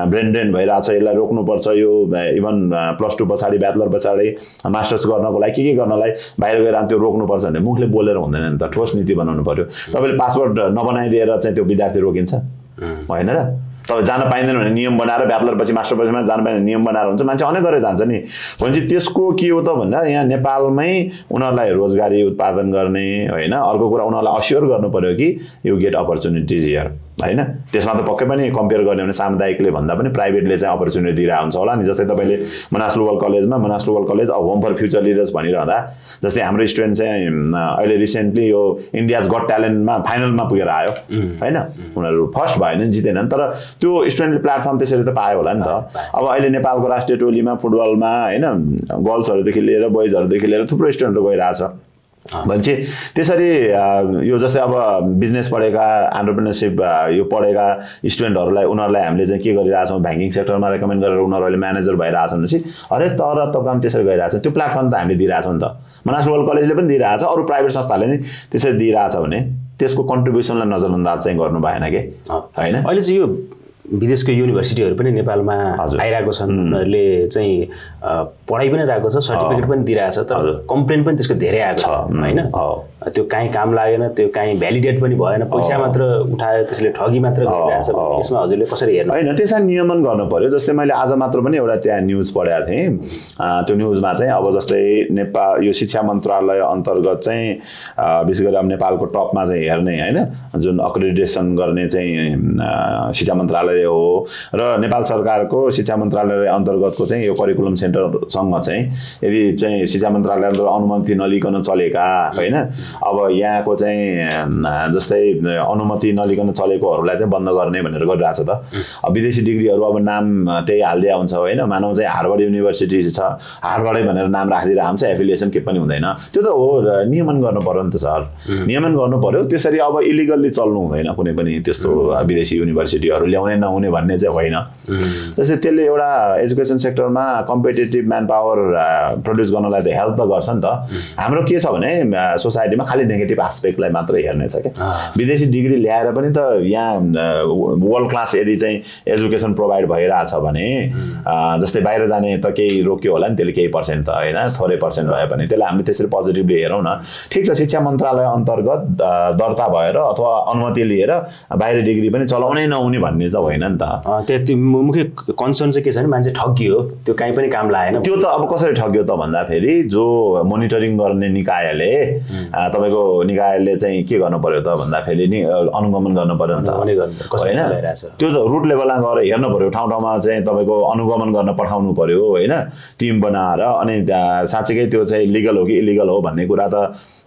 ब्रेन्डेन भइरहेको छ यसलाई रोक्नुपर्छ यो इभन +2 पछाडि ब्याचलर पछाडि मास्टर्स गर्नको लागि के गर्नलाई बाहिर गएर त्यो रोक्नुपर्छ भने मुखले बोलेर हुँदैन नि त ठोस नीति बनाउनु पर्यो। तपाईँले पासपोर्ट नबनाइदिएर चाहिँ त्यो विद्यार्थी रोकिन्छ होइन र। तपाईँ जान पाइँदैन भने नियम बनाएर ब्याचलर पछि मास्टर पछिमा जान पाइँदैन नियम बनाएर हुन्छ मान्छे अनेक गरेर जान्छ नि। भनेपछि त्यसको के हो त भन्दा यहाँ नेपालमै उनीहरूलाई रोजगारी उत्पादन गर्ने होइन। अर्को कुरा उनीहरूलाई अस्योर गर्नु पर्यो कि यु गेट अपर्च्युनिटिज हियर होइन। त्यसमा त पक्कै पनि कम्पेयर गर्ने भने सामुदायिकले भन्दा पनि प्राइभेटले चाहिँ अपर्च्युनिटी दिइरहेको हुन्छ होला नि। जस्तै तपाईँले Manas local college home for future leaders भनिरहँदा जस्तै हाम्रो स्टुडेन्ट चाहिँ अहिले रिसेन्टली यो इन्डियाज गट ट्यालेन्टमा फाइनलमा पुगेर आयो होइन। उनीहरू फर्स्ट भएन जितेनन् तर त्यो स्टुडेन्टले प्लेटफर्म त्यसरी त पायो होला नि त। अब अहिले नेपालको राष्ट्रिय टोलीमा फुटबलमा होइन गर्ल्सहरूदेखि लिएर बोइजहरूदेखि लिएर थुप्रो स्टुडेन्टहरू गइरहेछ भनेपछि त्यसरी यो जस्तै अब बिजनेस पढेका एन्टरप्रेन्योरसिप यो पढेका स्टुडेन्टहरूलाई उनीहरूलाई हामीले चाहिँ के गरिरहेछौँ ब्याङ्किङ सेक्टरमा रेकमेन्ड गरेर उनीहरूले म्यानेजर भइरहेछन् भनेपछि हरेक तर काम त्यसरी गइरहेछ त्यो प्लेटफर्म चाहिँ हामीले दिइरहेछौँ नि त। मनास लोकल कलेजले पनि दिइरहेछ अरू प्राइभेट संस्थाले नि त्यसरी दिइरहेछ भने त्यसको कन्ट्रिब्युसनलाई नजरअन्दाज चाहिँ गर्नु भएन कि होइन। अहिले चाहिँ यो विदेशको युनिभर्सिटीहरू पनि नेपालमा आइरहेको छन् उनीहरूले चाहिँ पढाइ पनि रहेको छ सर्टिफिकेट पनि दिइरहेछ तर कम्प्लेन पनि त्यसको धेरै आएको छ होइन। त्यो काहीँ काम लागेन त्यो काहीँ भ्यालिडेट पनि भएन पैसा मात्र उठायो त्यसले ठगी मात्र गरिरहेछ यसमा हजुरले कसरी हेर्नु होइन। त्यसलाई नियमन गर्नु पर्यो। जस्तै मैले आज मात्र पनि एउटा त्यहाँ न्युज पढेको थिएँ त्यो न्युजमा चाहिँ अब जस्तै नेपाल यो शिक्षा मन्त्रालय अन्तर्गत चाहिँ विशेष गरी अब नेपालको टपमा चाहिँ हेर्ने होइन जुन अक्रेडिटेसन गर्ने चाहिँ शिक्षा मन्त्रालय मन्त्रालय हो र नेपाल सरकारको शिक्षा मन्त्रालय अन्तर्गतको चाहिँ यो करिकुलम सेन्टरसँग चाहिँ यदि चाहिँ शिक्षा मन्त्रालयले अनुमति नलिकन चलेका होइन अब यहाँको चाहिँ जस्तै अनुमति नलिकन चलेकोहरूलाई चाहिँ बन्द गर्ने भनेर गरिरहेछ त। अब विदेशी डिग्रीहरू अब नाम त्यही हालिदिया हुन्छ होइन, मानव चाहिँ हार्वर्ड युनिभर्सिटी छ, हार्वर्डै भनेर नाम राखिदिएर हुन्छ, एफिलिएसन के पनि हुँदैन। त्यो त हो, नियमन गर्नु पर्यो नि त सर, नियमन गर्नु पर्यो। त्यसरी अब इलिगल्ली चल्नु हुँदैन कुनै पनि त्यस्तो विदेशी युनिभर्सिटीहरू ल्याउने नहुने भन्ने चाहिँ होइन। जस्तै त्यसले एउटा एजुकेसन सेक्टरमा कम्पिटेटिभ म्यान पावर प्रड्युस गर्नलाई त हेल्प त गर्छ नि त। हाम्रो के छ भने सोसाइटीमा खालि नेगेटिभ एस्पेक्टलाई मात्रै हेर्ने छ क्या। विदेशी डिग्री ल्याएर पनि त यहाँ वर्ल्ड क्लास यदि चाहिँ एजुकेसन प्रोभाइड भइरहेछ भने जस्तै बाहिर जाने त केही रोक्यो होला नि, त्यसले केही पर्सेन्ट त होइन, थोरै पर्सेन्ट भए पनि त्यसलाई हामीले त्यसरी पोजिटिभली हेरौँ न। ठिक छ, शिक्षा मन्त्रालय अन्तर्गत दर्ता भएर अथवा अनुमति लिएर बाहिर डिग्री पनि चलाउनै नहुने भन्ने त होइन नि त। त्यति मुख्य कन्सर्न चाहिँ के छ भने मान्छे ठगियो, त्यो कहीँ पनि काम लागेन। त्यो त अब कसरी ठग्यो त भन्दाखेरि जो मोनिटरिङ गर्ने निकायले तपाईँको निकायले चाहिँ के गर्नु पर्यो त भन्दाखेरि नि अनुगमन गर्नु पर्यो नि त होइन। त्यो त रुट लेभलमा गएर हेर्नु पर्यो, ठाउँ ठाउँमा चाहिँ तपाईँको अनुगमन गर्न पठाउनु पर्यो होइन, टिम बनाएर। अनि साँच्चीकै त्यो चाहिँ लिगल हो कि इलिगल हो भन्ने कुरा त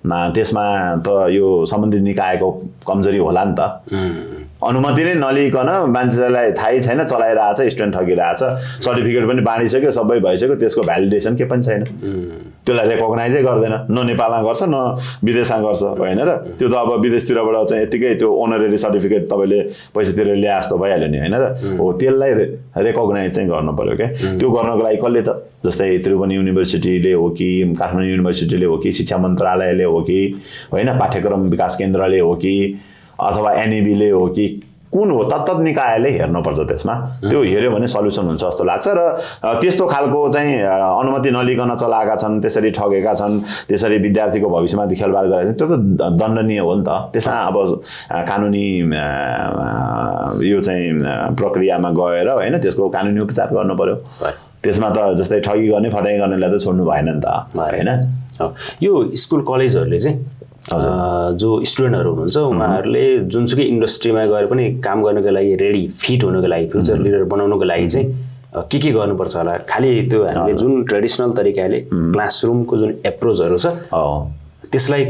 त्यसमा त यो सम्बन्धित निकायको कमजोरी होला नि त। अनुमति नै नलिकन मान्छेलाई थाहै छैन, चलाइरहेछ, स्टुडेन्ट ठगिरहेछ, सर्टिफिकेट पनि बाँडिसक्यो, सबै भइसक्यो, त्यसको भ्यालिडेसन के पनि छैन, त्यसलाई रेकग्नाइजै गर्दैन, न नेपालमा गर्छ न विदेशमा गर्छ होइन र। त्यो त अब विदेशतिरबाट चाहिँ यत्तिकै त्यो ओनरेरी सर्टिफिकेट तपाईँले पैसा तिरेर ल्याए जस्तो भइहाल्यो नि होइन र। हो, त्यसलाई रेकग्नाइज चाहिँ गर्नु पर्यो क्या। त्यो गर्नको लागि कसले त, जस्तै त्रिभुवन युनिभर्सिटीले हो कि, काठमाडौँ युनिभर्सिटीले हो कि, शिक्षा मन्त्रालयले हो कि होइन, पाठ्यक्रम विकास केन्द्रले हो कि, अथवा एनइबीले हो कि, कुन हो तत्त निकायले हेर्नुपर्छ त्यसमा। त्यो हेऱ्यो भने सल्युसन हुन्छ जस्तो लाग्छ। र त्यस्तो खालको चाहिँ अनुमति नलिकन चलाएका छन्, त्यसरी ठगेका छन्, त्यसरी विद्यार्थीको भविष्यमाथि खेलवाड गरेका छन्, त्यो त दण्डनीय हो नि त। त्यसमा अब कानुनी यो चाहिँ प्रक्रियामा गएर होइन त्यसको कानुनी उपचार गर्नु पर्यो। त्यसमा त जस्तै ठगी गर्ने फटाइ गर्नेलाई त छोड्नु भएन नि त होइन। यो स्कुल कलेजहरूले चाहिँ जो स्टुडेन्टहरू हुनुहुन्छ उहाँहरूले जुनसुकै इन्डस्ट्रीमा गएर पनि काम गर्नको लागि रेडी फिट हुनको लागि, फ्युचर लिडर बनाउनको लागि चाहिँ के गर्नुपर्छ होला? खालि त्यो हामीले जुन ट्रेडिसनल तरिकाले क्लासरुमको जुन एप्रोचहरू छ त्यसलाई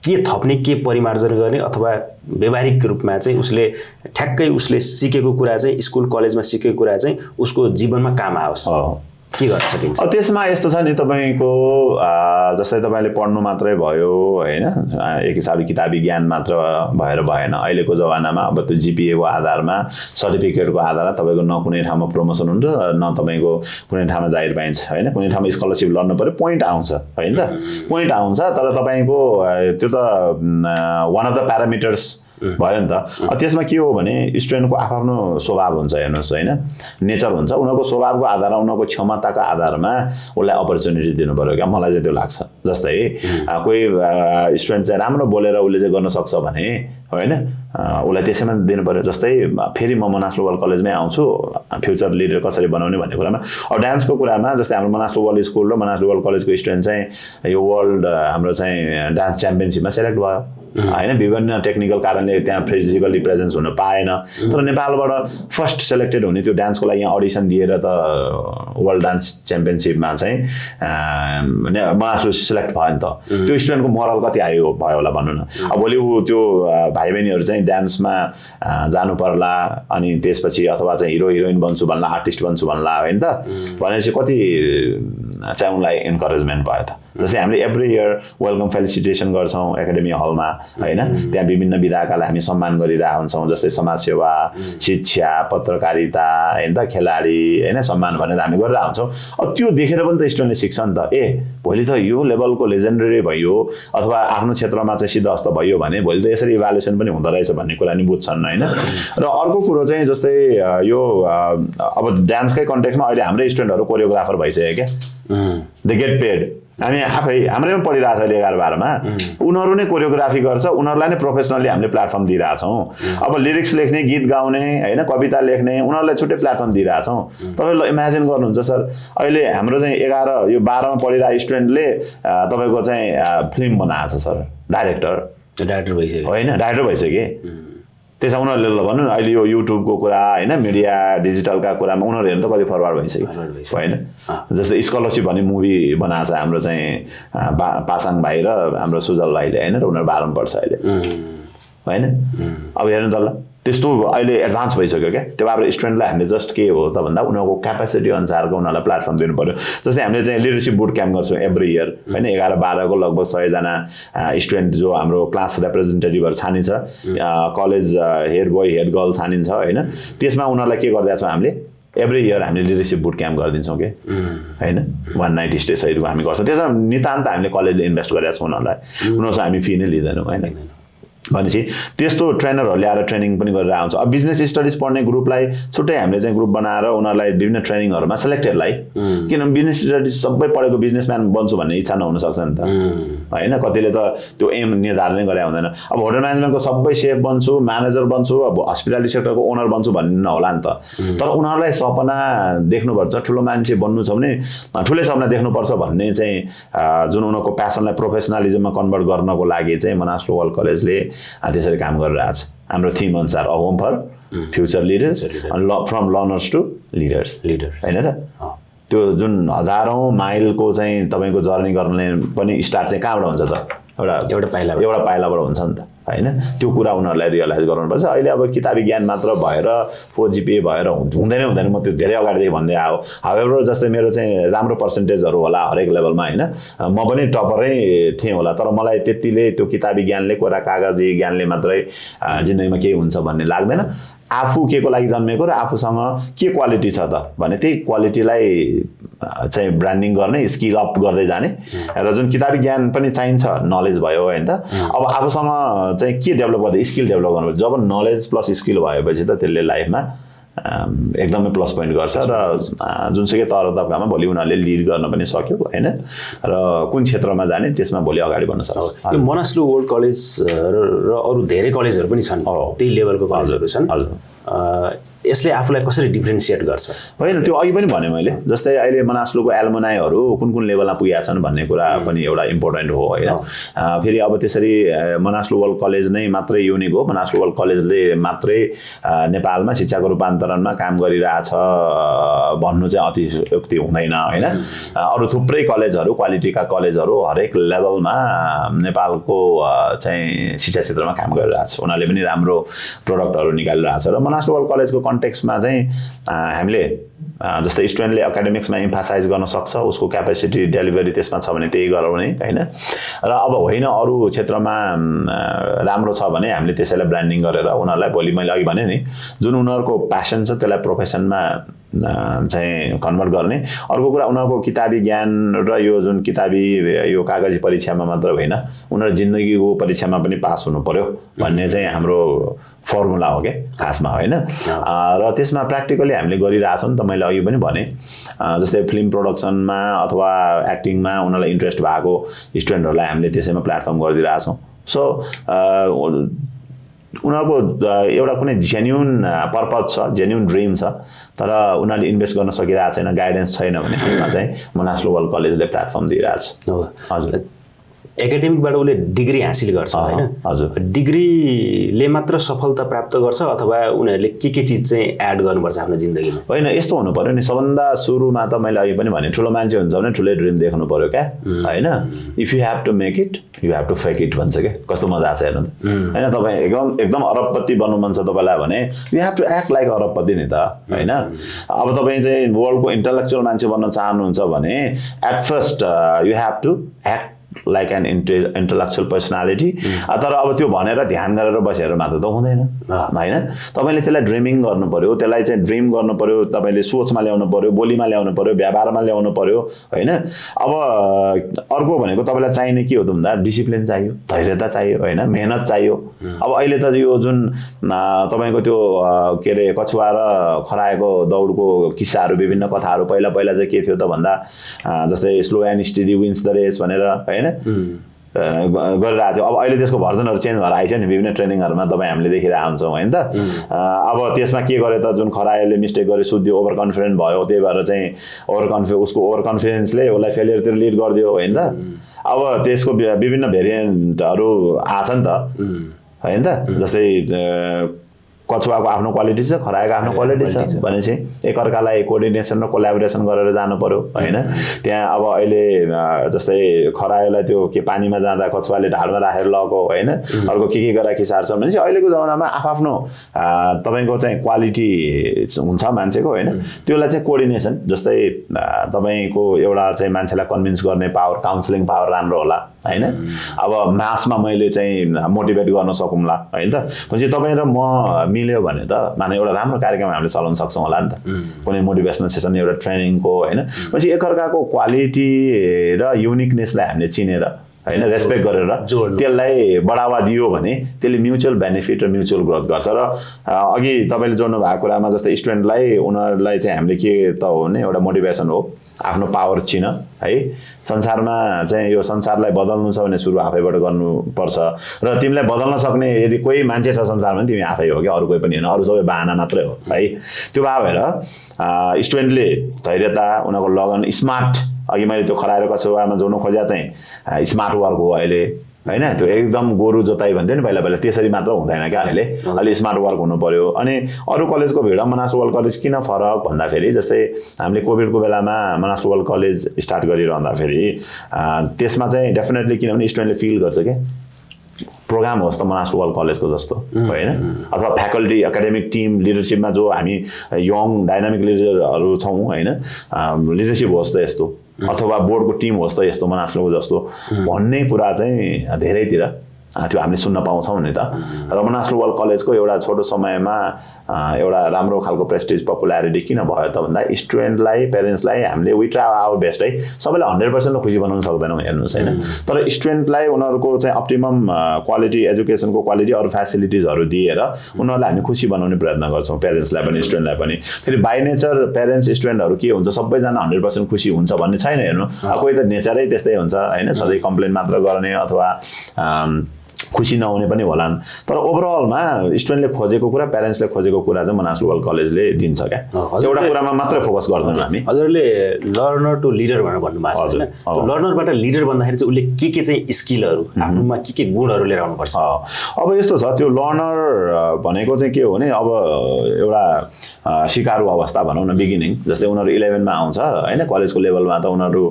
के थप्ने, के परिमार्जन गर्ने, अथवा व्यावहारिक रूपमा चाहिँ उसले ठ्याक्कै उसले सिकेको कुरा चाहिँ स्कुल कलेजमा सिकेको कुरा चाहिँ उसको जीवनमा काम आओस्, के गर्न सकिन्छ? त्यसमा यस्तो छ नि, तपाईँको जस्तै तपाईँले पढ्नु मात्रै भयो होइन, एक हिसाबले किताबी ज्ञान मात्र भएर भएन। अहिलेको जमानामा अब त्यो जिपिएको आधारमा, सर्टिफिकेटको आधारमा तपाईँको न कुनै ठाउँमा प्रमोसन हुन्छ, न तपाईँको कुनै ठाउँमा जाहिर पाइन्छ होइन। कुनै ठाउँमा स्कलरसिप लड्नु पऱ्यो, पोइन्ट आउँछ होइन त, पोइन्ट आउँछ। तर तपाईँको त्यो त वान अफ द प्यारामिटर्स भयो नि त। त्यसमा के हो भने स्टुडेन्टको आफ्नो स्वभाव हुन्छ, हेर्नुहोस् होइन, नेचर हुन्छ, उनीहरूको स्वभावको आधारमा, उनीहरूको क्षमताको आधारमा उसलाई अपर्च्युनिटी दिनु पऱ्यो क्या, मलाई चाहिँ त्यो लाग्छ। जस्तै कोही स्टुडेन्ट चाहिँ राम्रो बोलेर उसले चाहिँ गर्न सक्छ भने होइन, उसलाई त्यसैमा दिनु पऱ्यो। जस्तै फेरि म मनास ग्लोबल कलेजमै आउँछु, फ्युचर लिडर कसरी बनाउने भन्ने कुरामा। अब डान्सको कुरामा जस्तै हाम्रो मनास ग्लोबल स्कुल र मनास ग्लोबल कलेजको स्टुडेन्ट चाहिँ यो वर्ल्ड हाम्रो चाहिँ डान्स च्याम्पियनसिपमा सेलेक्ट भयो होइन। विभिन्न टेक्निकल कारणले त्यहाँ फिजिकली प्रेजेन्स हुन पाएन, तर नेपालबाट फर्स्ट सेलेक्टेड हुने त्यो डान्सको लागि यहाँ अडिसन दिएर त वर्ल्ड डान्स च्याम्पियनसिपमा चाहिँ मनासु सेलेक्ट भयो नि त। त्यो स्टुडेन्टको मोरल कति आयो भयो होला भन्नु न। अब भोलि ऊ त्यो भाइ बहिनीहरू चाहिँ डान्समा जानु पर्ला, अनि त्यसपछि अथवा चाहिँ हिरो हिरोइन बन्छु भन्ला, आर्टिस्ट बन्छु भन्ला होइन त, भनेपछि कति चाहिँ उनलाई इन्करेजमेन्ट भयो त। जस्तै हामीले एभ्री इयर वेलकम फेलिसिटेसन गर्छौँ एकाडेमी हलमा होइन, त्यहाँ विभिन्न विधाकालाई हामी सम्मान गरिरहेका हुन्छौँ, जस्तै समाजसेवा, शिक्षा, पत्रकारिता होइन त, खेलाडी होइन, सम्मान भनेर हामी गरेर हुन्छौँ। अब त्यो देखेर पनि त स्टुडेन्टले सिक्छ नि त, ए भोलि त यो लेभलको लेजेन्डरी भयो अथवा आफ्नो क्षेत्रमा चाहिँ सिद्धहस्त भयो भने भोलि त यसरी इभ्यालुएसन पनि हुँदो रहेछ भन्ने कुरा नि बुझ्छन् होइन। र अर्को कुरो चाहिँ जस्तै यो अब डान्सकै कन्टेक्समा अहिले हाम्रै स्टुडेन्टहरू कोरियोग्राफर भइसक्यो क्या, दे गेट पेड। हामी आफै हाम्रैमा पढिरहेको छ 11-12मा, उनीहरू नै कोरियोग्राफी गर्छ, उनीहरूलाई नै प्रोफेसनली हामीले प्लेटफर्म दिइरहेछौँ। अब लिरिक्स लेख्ने, गीत गाउने होइन, कविता लेख्ने, उनीहरूलाई छुट्टै प्लेटफर्म दिइरहेछौँ। तपाईँले इमेजिन गर्नुहुन्छ सर, अहिले हाम्रो चाहिँ 11 यो 12मा पढिरहेको स्टुडेन्टले तपाईँको चाहिँ फिल्म बनाएको छ सर, डाइरेक्टर भइसक्यो होइन, डाइरेक्टर भइसक्यो। त्यसमा उनीहरूले ल भन्नु अहिले यो युट्युबको कुरा होइन मिडिया डिजिटलका कुरामा उनीहरू हेर्नु त कति फरवार्ड भइसक्यो होइन जस्तै स्कलरसिप भन्ने मुभी बनाएको छ हाम्रो चाहिँ पासाङ भाइ र हाम्रो सुजल भाइले होइन र उनीहरू 12 मा पढ्छ अहिले होइन अब हेर्नु त ल त्यस्तो अहिले एडभान्स भइसक्यो क्या त्यो अब स्टुडेन्टलाई हामीले जस्ट के हो त भन्दा उनीहरूको क्यापेसिटी अनुसारको उनीहरूलाई प्लेटफर्म दिनु पर्यो जस्तै हामीले चाहिँ लिडरसिप बुट क्याम्प गर्छौँ एभ्री इयर होइन 11-12 को लगभग 100 जना स्टुडेन्ट जो हाम्रो क्लास रिप्रेजेन्टेटिभहरू छानिन्छ college head boy head girl छानिन्छ होइन त्यसमा उनीहरूलाई के गरिदिएको छौँ हामीले एभ्री इयर हामीले लिडरसिप बुट क्याम्प गरिदिन्छौँ कि होइन 1 नाइट स्टे सहितको हामी गर्छौँ त्यसमा नितान्त हामीले कलेजले इन्भेस्ट गरेका छौँ उनीहरूलाई उनीहरूसँग हामी फी नै लिँदैनौँ होइन भनेपछि त्यस्तो ट्रेनरहरू ल्याएर ट्रेनिङ पनि गरेर आउँछ अब बिजनेस स्टडिज पढ्ने ग्रुपलाई छुट्टै हामीले चाहिँ ग्रुप बनाएर उनीहरूलाई विभिन्न ट्रेनिङहरूमा सेलेक्टेडलाई किनभने बिजनेस स्टडिज सबै पढेको बिजनेसम्यान बन्छु भन्ने इच्छा नहुन सक्छ नि त होइन कतिले त त्यो एम निर्धारणै गरे हुँदैन अब होटल म्यानेजमेन्टको सबै सेफ बन्छु म्यानेजर बन्छु अब हस्पिटालिटी सेक्टरको ओनर बन्छु भन्ने नहोला नि त तर उनीहरूलाई सपना देख्नुपर्छ ठुलो मान्छे बन्नु छ भने ठुलै सपना देख्नुपर्छ भन्ने चाहिँ जुन उनीहरूको प्यासनलाई प्रोफेसनलिजममा कन्भर्ट गर्नको लागि चाहिँ मनास लोकल कलेजले त्यसरी काम गरिरहेछ हाम्रो थीम अनुसार a home for future leaders from learners to leaders होइन र त्यो जुन हजारौँ माइलको चाहिँ तपाईँको जर्नी गर्ने पनि स्टार्ट चाहिँ कहाँबाट हुन्छ त एउटा पाइलाबाट हुन्छ नि त होइन त्यो कुरा उनीहरूलाई रियलाइज गराउनुपर्छ अहिले अब किताबी ज्ञान मात्र भएर 4 GPA भएर हुँदैन म त्यो धेरै अगाडिदेखि भन्दै आयो हावेभर जस्तै मेरो चाहिँ राम्रो पर्सेन्टेजहरू होला हरेक लेभलमा होइन म पनि टपरै थिएँ होला तर मलाई त्यतिले त्यो किताबी ज्ञानले कुरा कागजी ज्ञानले मात्रै जिन्दगीमा केही हुन्छ भन्ने लाग्दैन आफू के को लागि जन्मेको र आफूसँग के क्वालिटी छ त भने त्यही क्वालिटीलाई चाहिँ ब्रान्डिङ गर्ने स्किल अप गर्दै जाने र जुन किताबी ज्ञान पनि चाहिन्छ नलेज भयो होइन त अब आफूसँग चाहिँ के डेभलप गर्दै स्किल डेभलप गर्नु जब नलेज प्लस स्किल भएपछि त त्यसले लाइफमा एकदमै प्लस पोइन्ट गर्छ र जुनसुकै तर तबकामा भोलि उनीहरूले लिड गर्न पनि सक्यो होइन र कुन क्षेत्रमा जाने त्यसमा भोलि अगाडि बढ्न सक्छ यो मनासलु वर्ल्ड कलेज र अरू धेरै कलेजहरू पनि छन् त्यही लेभलको कलेजहरू छन् हजुर यसले आफूलाई कसरी डिफ्रेन्सिएट गर्छ होइन त्यो अघि पनि भने मैले जस्तै अहिले मनासलुको एल्मुनाईहरू कुन लेभलमा पुगेका छन् भन्ने कुरा पनि एउटा इम्पोर्टेन्ट हो होइन फेरि अब त्यसरी मनासलु वर्ल्ड कलेज नै मात्रै युनिक हो मनासलु वर्ल्ड कलेजले मात्रै नेपालमा शिक्षाको रूपान्तरणमा काम गरिरहेछ भन्नु चाहिँ अतियुक्ति हुँदैन होइन अरू थुप्रै कलेजहरू क्वालिटीका कलेजहरू हरेक लेभलमा नेपालको चाहिँ शिक्षा क्षेत्रमा काम गरिरहेछ उनीहरूले पनि राम्रो प्रोडक्टहरू निकालिरहेछ र मनासलु वर्ल्ड कलेजको कन्टेक्स्टमा चाहिँ हामीले जस्तै स्टुडेन्टले एकाडेमिक्समा इम्फासाइज गर्न सक्छ उसको क्यापेसिटी डेलिभरी त्यसमा छ भने त्यही गराउने होइन र अब होइन अरू क्षेत्रमा राम्रो छ भने हामीले त्यसैलाई ब्रान्डिङ गरेर उनीहरूलाई भोलि मैले अघि भने नि जुन उनीहरूको प्यासन छ त्यसलाई प्रोफेसनमा चाहिँ कन्भर्ट गर्ने अर्को कुरा उनीहरूको किताबी ज्ञान र यो जुन किताबी यो कागजी परीक्षामा मात्र होइन उनीहरू जिन्दगीको परीक्षामा पनि पास हुनु पर्यो भन्ने चाहिँ हाम्रो फर्मुला हो क्या खासमा होइन र त्यसमा प्र्याक्टिकली हामीले गरिरहेछौँ त मैले अघि पनि भने जस्तै फिल्म प्रोडक्सनमा अथवा एक्टिङमा उनीहरूलाई इन्ट्रेस्ट भएको स्टुडेन्टहरूलाई हामीले त्यसैमा प्लेटफर्म गरिदिरहेछौँ सो उनीहरूको एउटा कुनै जेन्युन पर्पज छ जेन्युन ड्रिम छ तर उनीहरूले इन्भेस्ट गर्न सकिरहेको छैन गाइडेन्स छैन भने त्यसमा चाहिँ मनासलु वर्ल्ड कलेजले प्लेटफर्म दिइरहेछ हजुर एकाडेमिकबाट उसले डिग्री हासिल गर्छ होइन हजुर डिग्रीले मात्र सफलता प्राप्त गर्छ अथवा उनीहरूले के चिज चाहिँ एड गर्नुपर्छ आफ्नो जिन्दगीमा होइन यस्तो हुनु पर्यो नि सबभन्दा सुरुमा त मैले अघि पनि भने ठुलो मान्छे हुन्छ भने ठुलै ड्रिम देख्नु पर्यो क्या होइन if you have to make it you have to fake it भन्छ क्या कस्तो मजा आछ हेर्नु होइन तपाईँ एकदम अरबपति बन्नु मन छ तपाईँलाई भने you have to act like अरबपति नि त होइन अब तपाईँ चाहिँ वर्ल्डको इन्टलेक्चुअल मान्छे बन्न चाहनुहुन्छ भने at first you have to act like an intellectual personality तर अब त्यो भनेर ध्यान गरेर बसेर मात्र त हुँदैन होइन तपाईँले त्यसलाई ड्रिमिङ गर्नु पर्यो त्यसलाई चाहिँ ड्रिम गर्नु पर्यो तपाईँले सोचमा ल्याउनु पर्यो बोलीमा ल्याउनु पर्यो व्यवहारमा ल्याउनु पर्यो होइन अब अर्को भनेको तपाईँलाई चाहिने के हो त भन्दा डिसिप्लिन चाहियो धैर्यता चाहियो होइन मेहनत चाहियो अब अहिले त यो जुन तपाईँको त्यो के अरे कछुवा र खराएको दौडको किस्साहरू विभिन्न कथाहरू पहिला चाहिँ के थियो त भन्दा जस्तै slow and steady wins the race भनेर होइन गरिरहेको थियो अब अहिले त्यसको भर्जनहरू चेन्ज भएर आइछ नि विभिन्न ट्रेनिङहरूमा तपाईँ हामीले देखिरहेको हुन्छौँ होइन त अब त्यसमा के गर्यो त जुन खरायोले मिस्टेक गर्यो सुत्यो ओभर कन्फिडेन्ट भयो त्यही भएर चाहिँ उसको ओभर कन्फिडेन्सले उसलाई फेलियरतिर लिड गरिदियो होइन त अब त्यसको विभिन्न भेरिएन्टहरू आछ नि त होइन त जस्तै कछुवाको आफ्नो क्वालिटी छ, खरायोको आफ्नो क्वालिटी छ भनेपछि एकअर्कालाई कोअर्डिनेसन र कोल्याबोरेसन गरेर जानु पर्यो हैन। त्यहाँ अब अहिले जस्तै खरायोलाई त्यो के पानीमा जाँदा कछुवाले ढाडमा राखेर लगेको हैन, अर्को के गरेर खिसार्छ भनेपछि अहिलेको जमानामा आफ्नो तपाईको चाहिँ क्वालिटी हुन्छ मान्छेको हैन, त्यसलाई चाहिँ कोअर्डिनेसन जस्तै तपाईको एउटा चाहिँ मान्छेलाई कन्भिन्स गर्ने पावर, काउन्सिलिङ पावर राम्रो होला हैन। अब मासमा मैले चाहिँ मोटिभेट गर्न सकौँला हैन त, भनेपछि तपाईँ र म मिल्यो भने त माने एउटा राम्रो कार्यक्रम हामीले चलाउन सक्छौँ होला नि त, कुनै मोटिभेसनल सेसन एउटा ट्रेनिङको हैन। भनेपछि एकअर्काको क्वालिटी र युनिकनेसलाई हामीले चिनेर हैन रेस्पेक्ट गरेर त्यसलाई बढावा दियो भने त्यसले म्युचुअल बेनिफिट र म्युचुअल ग्रोथ गर्छ। र अघि तपाईँले जोड्नु भएको कुरामा जस्तै स्टुडेन्टलाई उनीहरूलाई चाहिँ हामीले के त हो भने एउटा मोटिभेसन हो, आफ्नो पावर चिन है। संसारमा चाहिँ यो संसारलाई बदल्नु छ भने सुरु आफैबाट गर्नुपर्छ र तिमीलाई बदल्न सक्ने यदि कोही मान्छे छ संसारमा भने तिमी आफै हो कि अरू कोही पनि होइन, अरू सबै बाहना मात्रै हो है। त्यो भएर स्टुडेन्टले धैर्यता, उनीहरूको लगन, स्मार्ट, अघि मैले त्यो खरायो कछुवामा जोड्नु खोजेको चाहिँ स्मार्ट वर्क हो अहिले हैन। त्यो एकदम गोरु जोताई भन्थ्यो नि पहिला पहिला, त्यसरी मात्र हुँदैन क्या अहिले, अलि स्मार्ट वर्क हुनु पर्यो। अनि अरू कलेजको भिडमा मनास रुरल कलेज किन फरक भन्दाखेरि जस्तै हामीले कोभिडको बेलामा मनास रुरल कलेज स्टार्ट गरिरहँदाखेरि त्यसमा चाहिँ डेफिनेटली किनभने स्टुडेन्टले फिल गर्छ क्या प्रोग्राम होस् त मनास रुरल कलेजको जस्तो होइन, अथवा फ्याकल्टी एकाडेमिक टिम लिडरसिपमा जो हामी यङ डाइनामिक लिडरहरू छौँ होइन, लिडरसिप होस् त यस्तो, अथवा बोर्डको टिम होस् त यस्तो मनासको जस्तो भन्ने कुरा चाहिँ धेरैतिर त्यो हामीले सुन्न पाउँछौँ नि त। र मनास रुरल कलेजको एउटा छोटो समयमा एउटा राम्रो खालको प्रेस्टिज पपुल्यारिटी किन भयो त भन्दा स्टुडेन्टलाई, पेरेन्ट्सलाई हामीले वी ट्राई आवर बेस्ट है। सबैलाई 100% खुसी बनाउन सक्दैनौँ हेर्नुहोस् होइन, तर स्टुडेन्टलाई उनीहरूको चाहिँ अप्टिमम क्वालिटी एजुकेसनको क्वालिटी अरू फेसिलिटिजहरू दिएर उनीहरूलाई हामी खुसी बनाउने प्रयत्न गर्छौँ, पेरेन्ट्सलाई पनि स्टुडेन्टलाई पनि। फेरि बाई नेचर पेरेन्ट्स स्टुडेन्टहरू के हुन्छ, सबैजना 100% खुसी हुन्छ भन्ने छैन हेर्नु, कोही त नेचरै त्यस्तै हुन्छ होइन, सधैँ कम्प्लेन मात्र गर्ने अथवा खुसी नहुने पनि होलान्। तर ओभरअलमा स्टुडेन्टले खोजेको कुरा, प्यारेन्ट्सले खोजेको कुरा चाहिँ मनास रुरल कलेजले दिन्छ क्या, एउटा कुरामा मात्रै फोकस गर्दैनौँ हामी। हजुरले लर्नर टु लिडर भनेर भन्नुभएको छ होइन, लर्नरबाट लिडर भन्दाखेरि चाहिँ उसले के चाहिँ स्किलहरू आफ्नोमा के गुणहरू लिएर आउनुपर्छ? अब यस्तो छ, त्यो लर्नर भनेको चाहिँ के हो भने अब एउटा सिकारु अवस्था भनौँ न, बिगिनिङ जस्तै उनीहरू 11मा आउँछ होइन, कलेजको लेभलमा त उनीहरू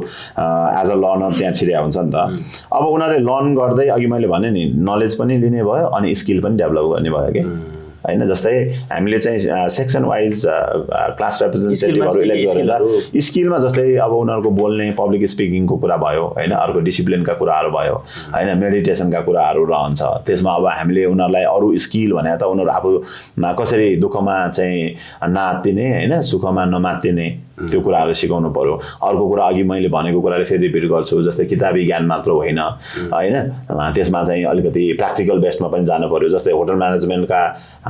एज अ लर्नर त्यहाँ छिर्या हुन्छ नि त। अब उनीहरूले लर्न गर्दै अघि मैले भने नि नलेज पनि लिने भयो अनि स्किल पनि डेभलप गर्ने भयो कि हैन। जस्तै हामीले चाहिँ सेक्सन वाइज क्लास रिप्रेजेन्टेटिभहरू इलेक्ट गरेर स्किलमा जस्तै अब उनीहरूको बोल्ने पब्लिक स्पिकिङको कुरा भयो हैन, अर्को डिसिप्लिनका कुराहरू भयो हैन, मेडिटेसनका कुराहरू रहन्छ। त्यसमा अब हामीले उनीहरूलाई अरू स्किल भने त उनीहरू आफू कसरी दुःखमा चाहिँ नात्तिने हैन, सुखमा नमात्तिने त्यो कुराहरू सिकाउनु पर्यो। अर्को कुरा अघि मैले भनेको कुराले फेरि रिपिट गर्छु, जस्तै किताबी ज्ञान मात्र होइन हैन, त्यसमा चाहिँ अलिकति प्र्याक्टिकल बेस्टमा पनि जानु पर्यो। जस्तै होटल म्यानेजमेन्टका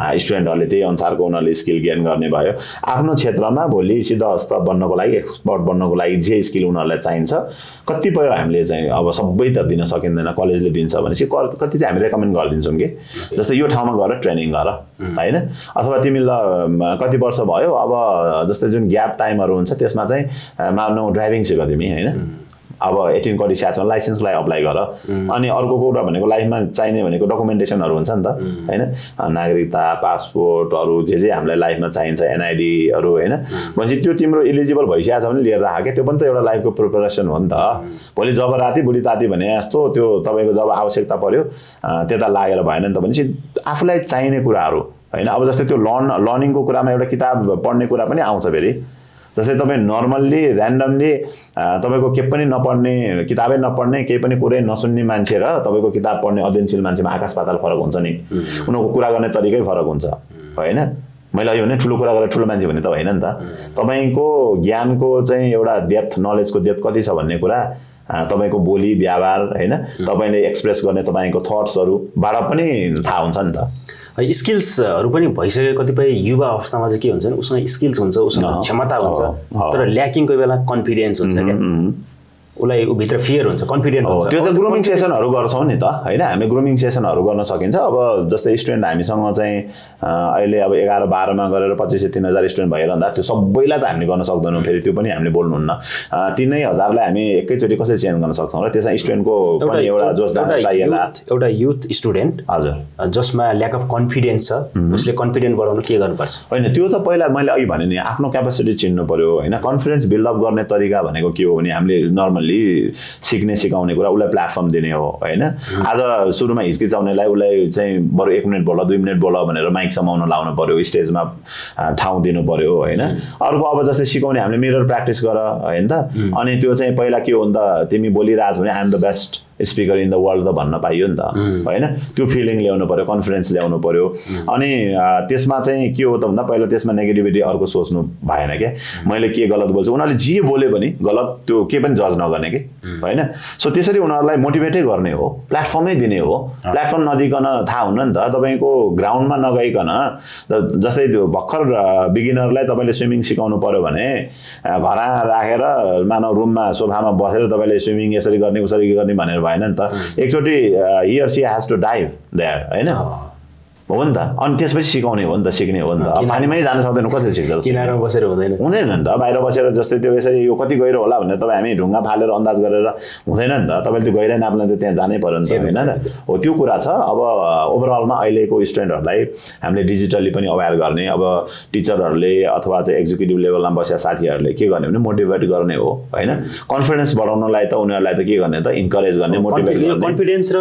स्टुडेन्टहरूले त्यही अनुसारको उनीहरूले स्किल गेन गर्ने भयो। आफ्नो क्षेत्रमा भोलि सिद्धहस्त बन्नको लागि, एक्सपर्ट बन्नको लागि जे स्किल उनीहरूलाई चाहिन्छ, कतिपय हामीले चाहिँ अब सबै त दिन सकिँदैन, कलेजले दिन्छ भनेपछि कति चाहिँ हामी रेकमेन्ड गरिदिन्छौँ कि जस्तै यो ठाउँमा गएर ट्रेनिङ गर हैन, अथवा तिमी ल कति वर्ष भयो अब जस्तै जुन ग्याप टाइमहरू हुन्छ त्यसमा चाहिँ मानौ ड्राइभिङ सिक तिमी हैन, अब 18 करिसकेको लाइसेन्सलाई अप्लाई गर। अनि अर्को कुरा भनेको लाइफमा चाहिने भनेको डकुमेन्टेसनहरू हुन्छ नि त हैन, नागरिकता, पासपोर्टहरू जे हामीलाई लाइफमा चाहिन्छ, एनआइडीहरू हैन, भनेपछि त्यो तिम्रो इलिजिबल भइसकेको छ भने लिएर राख के, त्यो पनि त एउटा लाइफको प्रिपरेसन हो नि त। भोलि जब राति बुढी ताती भने जस्तो त्यो तपाईँको जब आवश्यकता पर्यो त्यता लागेर भएन नि त, भनेपछि आफूलाई चाहिने कुराहरू हैन। अब जस्तै त्यो लर्निङको कुरामा एउटा किताब पढ्ने कुरा पनि आउँछ फेरि। जस्तै तपाईँ नर्मल्ली ऱ्यान्डमली तपाईँको के पनि नपढ्ने, किताबै नपढ्ने, केही पनि कुरै नसुन्ने मान्छे र तपाईँको किताब पढ्ने अध्ययनशील मान्छेमा आकाश पाताल फरक हुन्छ नि, उनीहरूको कुरा गर्ने तरिकै फरक हुन्छ होइन। मैले अघि भने ठुलो कुरा गरेर ठुलो मान्छे भन्ने त होइन नि त। तपाईँको ज्ञानको चाहिँ एउटा डेप्थ, नलेजको डेप्थ कति छ भन्ने कुरा तपाईँको बोली व्यवहार होइन, तपाईँले एक्सप्रेस गर्ने तपाईँको थट्सहरूबाट पनि थाहा हुन्छ नि त। स्किल्सहरू पनि भइसक्यो, कतिपय युवा अवस्थामा चाहिँ के हुन्छ भने उसँग स्किल्स हुन्छ, उसँग क्षमता हुन्छ, तर ल्याकिङ कोही बेला कन्फिडेन्स हुन्छ क्या। उसलाई भित्र फियर हुन्छ, कन्फिडेन्ट हुन्छ। त्यो चाहिँ ग्रुमिङ सेसनहरू गर्छौँ नि त होइन, हामी ग्रुमिङ सेसनहरू गर्न सकिन्छ। अब जस्तै स्टुडेन्ट हामीसँग चाहिँ अहिले अब 11-12मा गरेर 2500-3000 स्टुडेन्ट भइरहँदा त्यो सबैलाई त हामीले गर्न सक्दैनौँ, फेरि त्यो पनि हामीले बोल्नुहुन्न। 3000लाई हामी एकैचोटि कसरी चेन्ज गर्न सक्छौँ र त्यसमा स्टुडेन्टको पनि एउटा जोस चाहिएला। एउटा युथ स्टुडेन्ट हजुर जसमा ल्याक अफ कन्फिडेन्स छ, उसले कन्फिडेन्ट बढाउनु के गर्नुपर्छ? होइन, त्यो त पहिला मैले अघि भने नि आफ्नो क्यापेसिटी चिन्नु पर्यो होइन। कन्फिडेन्स बिल्डअप गर्ने तरिका भनेको के हो भने हामीले नर्मल्ली सिकाउने कुरा उसलाई प्लेटफर्म दिने हो होइन। आज सुरुमा हिचकिचाउनेलाई उसलाई चाहिँ बरु 1 मिनट बोल 2 मिनट बोल भनेर माइक समाउन लाउनु पर्यो, स्टेजमा ठाउँ दिनु पर्यो होइन। अर्को अब जस्तै सिकाउने हामीले मिरर प्र्याक्टिस गर होइन त। अनि त्यो चाहिँ पहिला के हो नि त, तिमी बोलिरहेको भने I am the best speaker in the world त भन्न पाइयो नि त होइन। त्यो फिलिङ ल्याउनु पर्यो, कन्फिडेन्स ल्याउनु पर्यो। अनि त्यसमा चाहिँ के हो त भन्दा पहिला त्यसमा नेगेटिभिटी अर्को सोच्नु भएन क्या, मैले के गलत बोल्छु। उनीहरूले जे बोल्यो भने गलत त्यो के पनि जज नगर्ने कि होइन। सो त्यसरी उनीहरूलाई मोटिभेटै गर्ने हो, प्लेटफर्मै दिने हो। प्लेटफर्म नदिकन थाहा हुन्न नि त, तपाईँको ग्राउन्डमा नगइकन जस्तै त्यो भर्खर बिगिनरलाई तपाईँले स्विमिङ सिकाउनु पर्यो भने घर राखेर मानव रुममा सोफामा बसेर तपाईँले स्विमिङ यसरी गर्ने उसरी गर्ने भनेर भएन नि त। एकचोटि he or she has to dive there होइन, हो नि त। अनि त्यसपछि सिकाउने हो नि त, सिक्ने हो नि त। अब पानीमै जान सक्दैन कसरी सिक्छ? किनारमा बसेर हुँदैन नि त, बाहिर बसेर जस्तै त्यो यसरी यो कति गहिरो होला भनेर तपाईँ हामी ढुङ्गा फालेर अन्दाज गरेर हुँदैन नि त। तपाईँले त्यो गहिराइ नाप्न त त्यहाँ जानै पर्यो नि त होइन। हो त्यो कुरा छ। अब ओभरअलमा अहिलेको स्टुडेन्टहरूलाई हामीले डिजिटल्ली पनि अवेर गर्ने, अब टिचरहरूले अथवा चाहिँ एक्जिक्युटिभ लेभलमा बसेका साथीहरूले के गर्ने भने मोटिभेट गर्ने हो होइन। कन्फिडेन्स बढाउनलाई त उनीहरूलाई त के गर्ने त, इन्करेज गर्ने, मोटिभेट गर्ने। कन्फिडेन्स र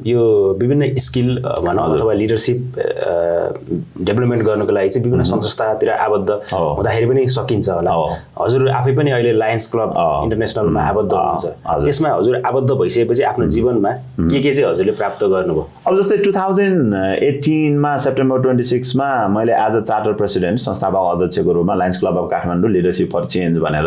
यो विभिन्न स्किल भनौँ अथवा लिडरसिप डेभलपमेन्ट गर्नको लागि चाहिँ विभिन्न संस्थातिर आबद्ध हुँदाखेरि पनि सकिन्छ होला। हजुर आफै पनि अहिले लायन्स क्लब इन्टरनेसनलमा आबद्ध हुनुहुन्छ, त्यसमा हजुर आबद्ध भइसकेपछि आफ्नो जीवनमा के चाहिँ हजुरले प्राप्त गर्नुभयो? अब जस्तै 2018मा सेप्टेम्बर 26मा मैले एज अ चार्टर प्रेसिडेन्ट संस्थापक अध्यक्षको रूपमा lions club of Kathmandu leadership for change भनेर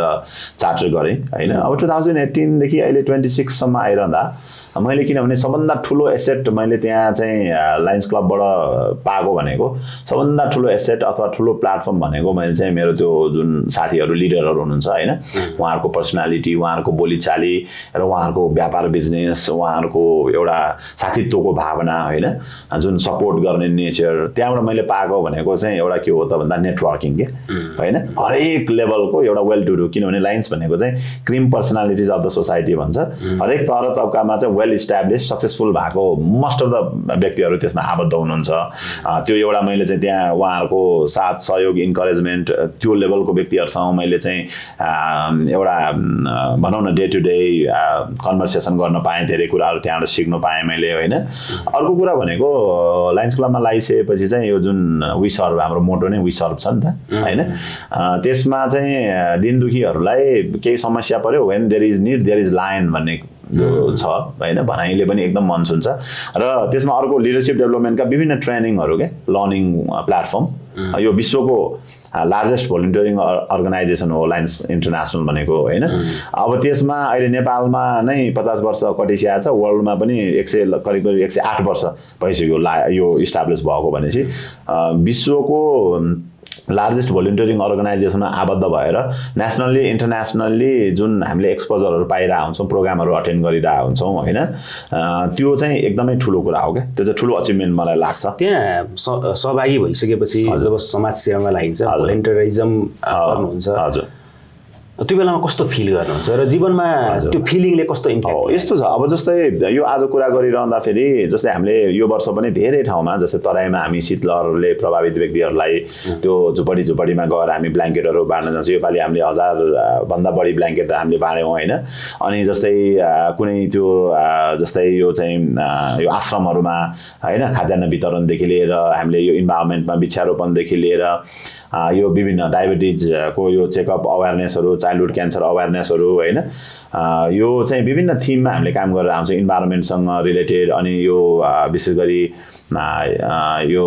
चार्टर गरेँ होइन। अब 2018देखि अहिले 26सम्म आइरहँदा मैले किनभने सबभन्दा ठुलो एसेट मैले त्यहाँ चाहिँ लायन्स क्लबबाट पाएको भनेको सबभन्दा ठुलो एसेट अथवा ठुलो प्लेटफर्म भनेको मैले चाहिँ मेरो त्यो जुन साथीहरू लिडरहरू हुनुहुन्छ होइन, उहाँहरूको पर्सनालिटी, उहाँहरूको बोलीचाली र उहाँहरूको व्यापार बिजनेस, उहाँहरूको एउटा साथीत्वको भावना होइन, जुन सपोर्ट गर्ने नेचर, त्यहाँबाट मैले पाएको भनेको चाहिँ एउटा के हो त भन्दा नेटवर्किङ के होइन। हरेक लेभलको एउटा वेल टु डु, किनभने लायन्स भनेको चाहिँ cream personalities of the society भन्छ। हरेक तह तब्कामा चाहिँ वेल इस्टाब्लिस सक्सेसफुल भएको मोस्ट अफ द व्यक्तिहरू त्यसमा आबद्ध हुनुहुन्छ। त्यो एउटा मैले चाहिँ त्यहाँ उहाँहरूको साथ सहयोग इन्करेजमेन्ट त्यो लेभलको व्यक्तिहरूसँग मैले चाहिँ एउटा भनौँ न डे टु डे कन्भर्सेसन गर्न पाएँ, धेरै कुराहरू त्यहाँबाट सिक्नु पाएँ मैले होइन। अर्को कुरा भनेको लायन्स क्लबमा लागिसकेपछि चाहिँ यो जुन वी सर्भ, हाम्रो मोटो नै वी सर्भ छ नि त होइन। त्यसमा चाहिँ दिन दुखीहरूलाई केही समस्या पर्यो, when there is need there is lion भन्ने जो छ होइन, भनाइले पनि एकदम मन छुन्छ। र त्यसमा अर्को लिडरसिप डेभलपमेन्टका विभिन्न ट्रेनिङहरू के लर्निङ प्लेटफर्म, यो विश्वको लार्जेस्ट भोलिन्टियरिङ अर्गनाइजेसन हो लायन्स इन्टरनेसनल भनेको होइन। अब त्यसमा अहिले नेपालमा नै 50 वर्ष कटिसकेको छ, वर्ल्डमा पनि करिब 108 वर्ष भइसक्यो यो इस्टाब्लिस भएको भनेपछि विश्वको लार्जेस्ट भोलिन्टियरिङ अर्गनाइजेसनमा आबद्ध भएर नेसनल्ली इन्टरनेसनल्ली जुन हामीले एक्सपोजरहरू पाइरहेको हुन्छौँ, प्रोग्रामहरू अटेन्ड गरिरहेको हुन्छौँ होइन, त्यो चाहिँ एकदमै ठुलो कुरा हो क्या। त्यो चाहिँ ठुलो अचिभमेन्ट मलाई लाग्छ। त्यहाँ सहभागी भइसकेपछि जब समाज सेवामा लागिन्छ, भोलिन्टियरिजम गर्नुहुन्छ, हजुर त्यो बेलामा कस्तो फिल गर्नुहुन्छ र जीवनमा त्यो फिलिङले कस्तो इम्प्याक्ट? यस्तो छ, अब जस्तै यो आज कुरा गरिरहँदाखेरि जस्तै हामीले यो वर्ष पनि धेरै ठाउँमा जस्तै तराईमा हामी शीतलहरले प्रभावित व्यक्तिहरूलाई त्यो झुपडीमा गएर हामी ब्ल्याङ्केटहरू बाँड्न जान्छौँ। योपालि हामीले 1000 भन्दा बढी ब्ल्याङ्केट हामीले बाँड्यौँ होइन। अनि जस्तै कुनै त्यो जस्तै यो चाहिँ यो आश्रमहरूमा होइन खाद्यान्न वितरणदेखि लिएर हामीले यो इन्भाइरोमेन्टमा वृक्षारोपणदेखि लिएर यो विभिन्न डायबिटिजको यो चेकअप अवेरनेसहरू, चाइल्डहुड क्यान्सर अवेरनेसहरू होइन, यो चाहिँ विभिन्न थिममा हामीले काम गरेर आउँछौँ इन्भाइरोमेन्टसँग रिलेटेड। अनि यो विशेष गरी यो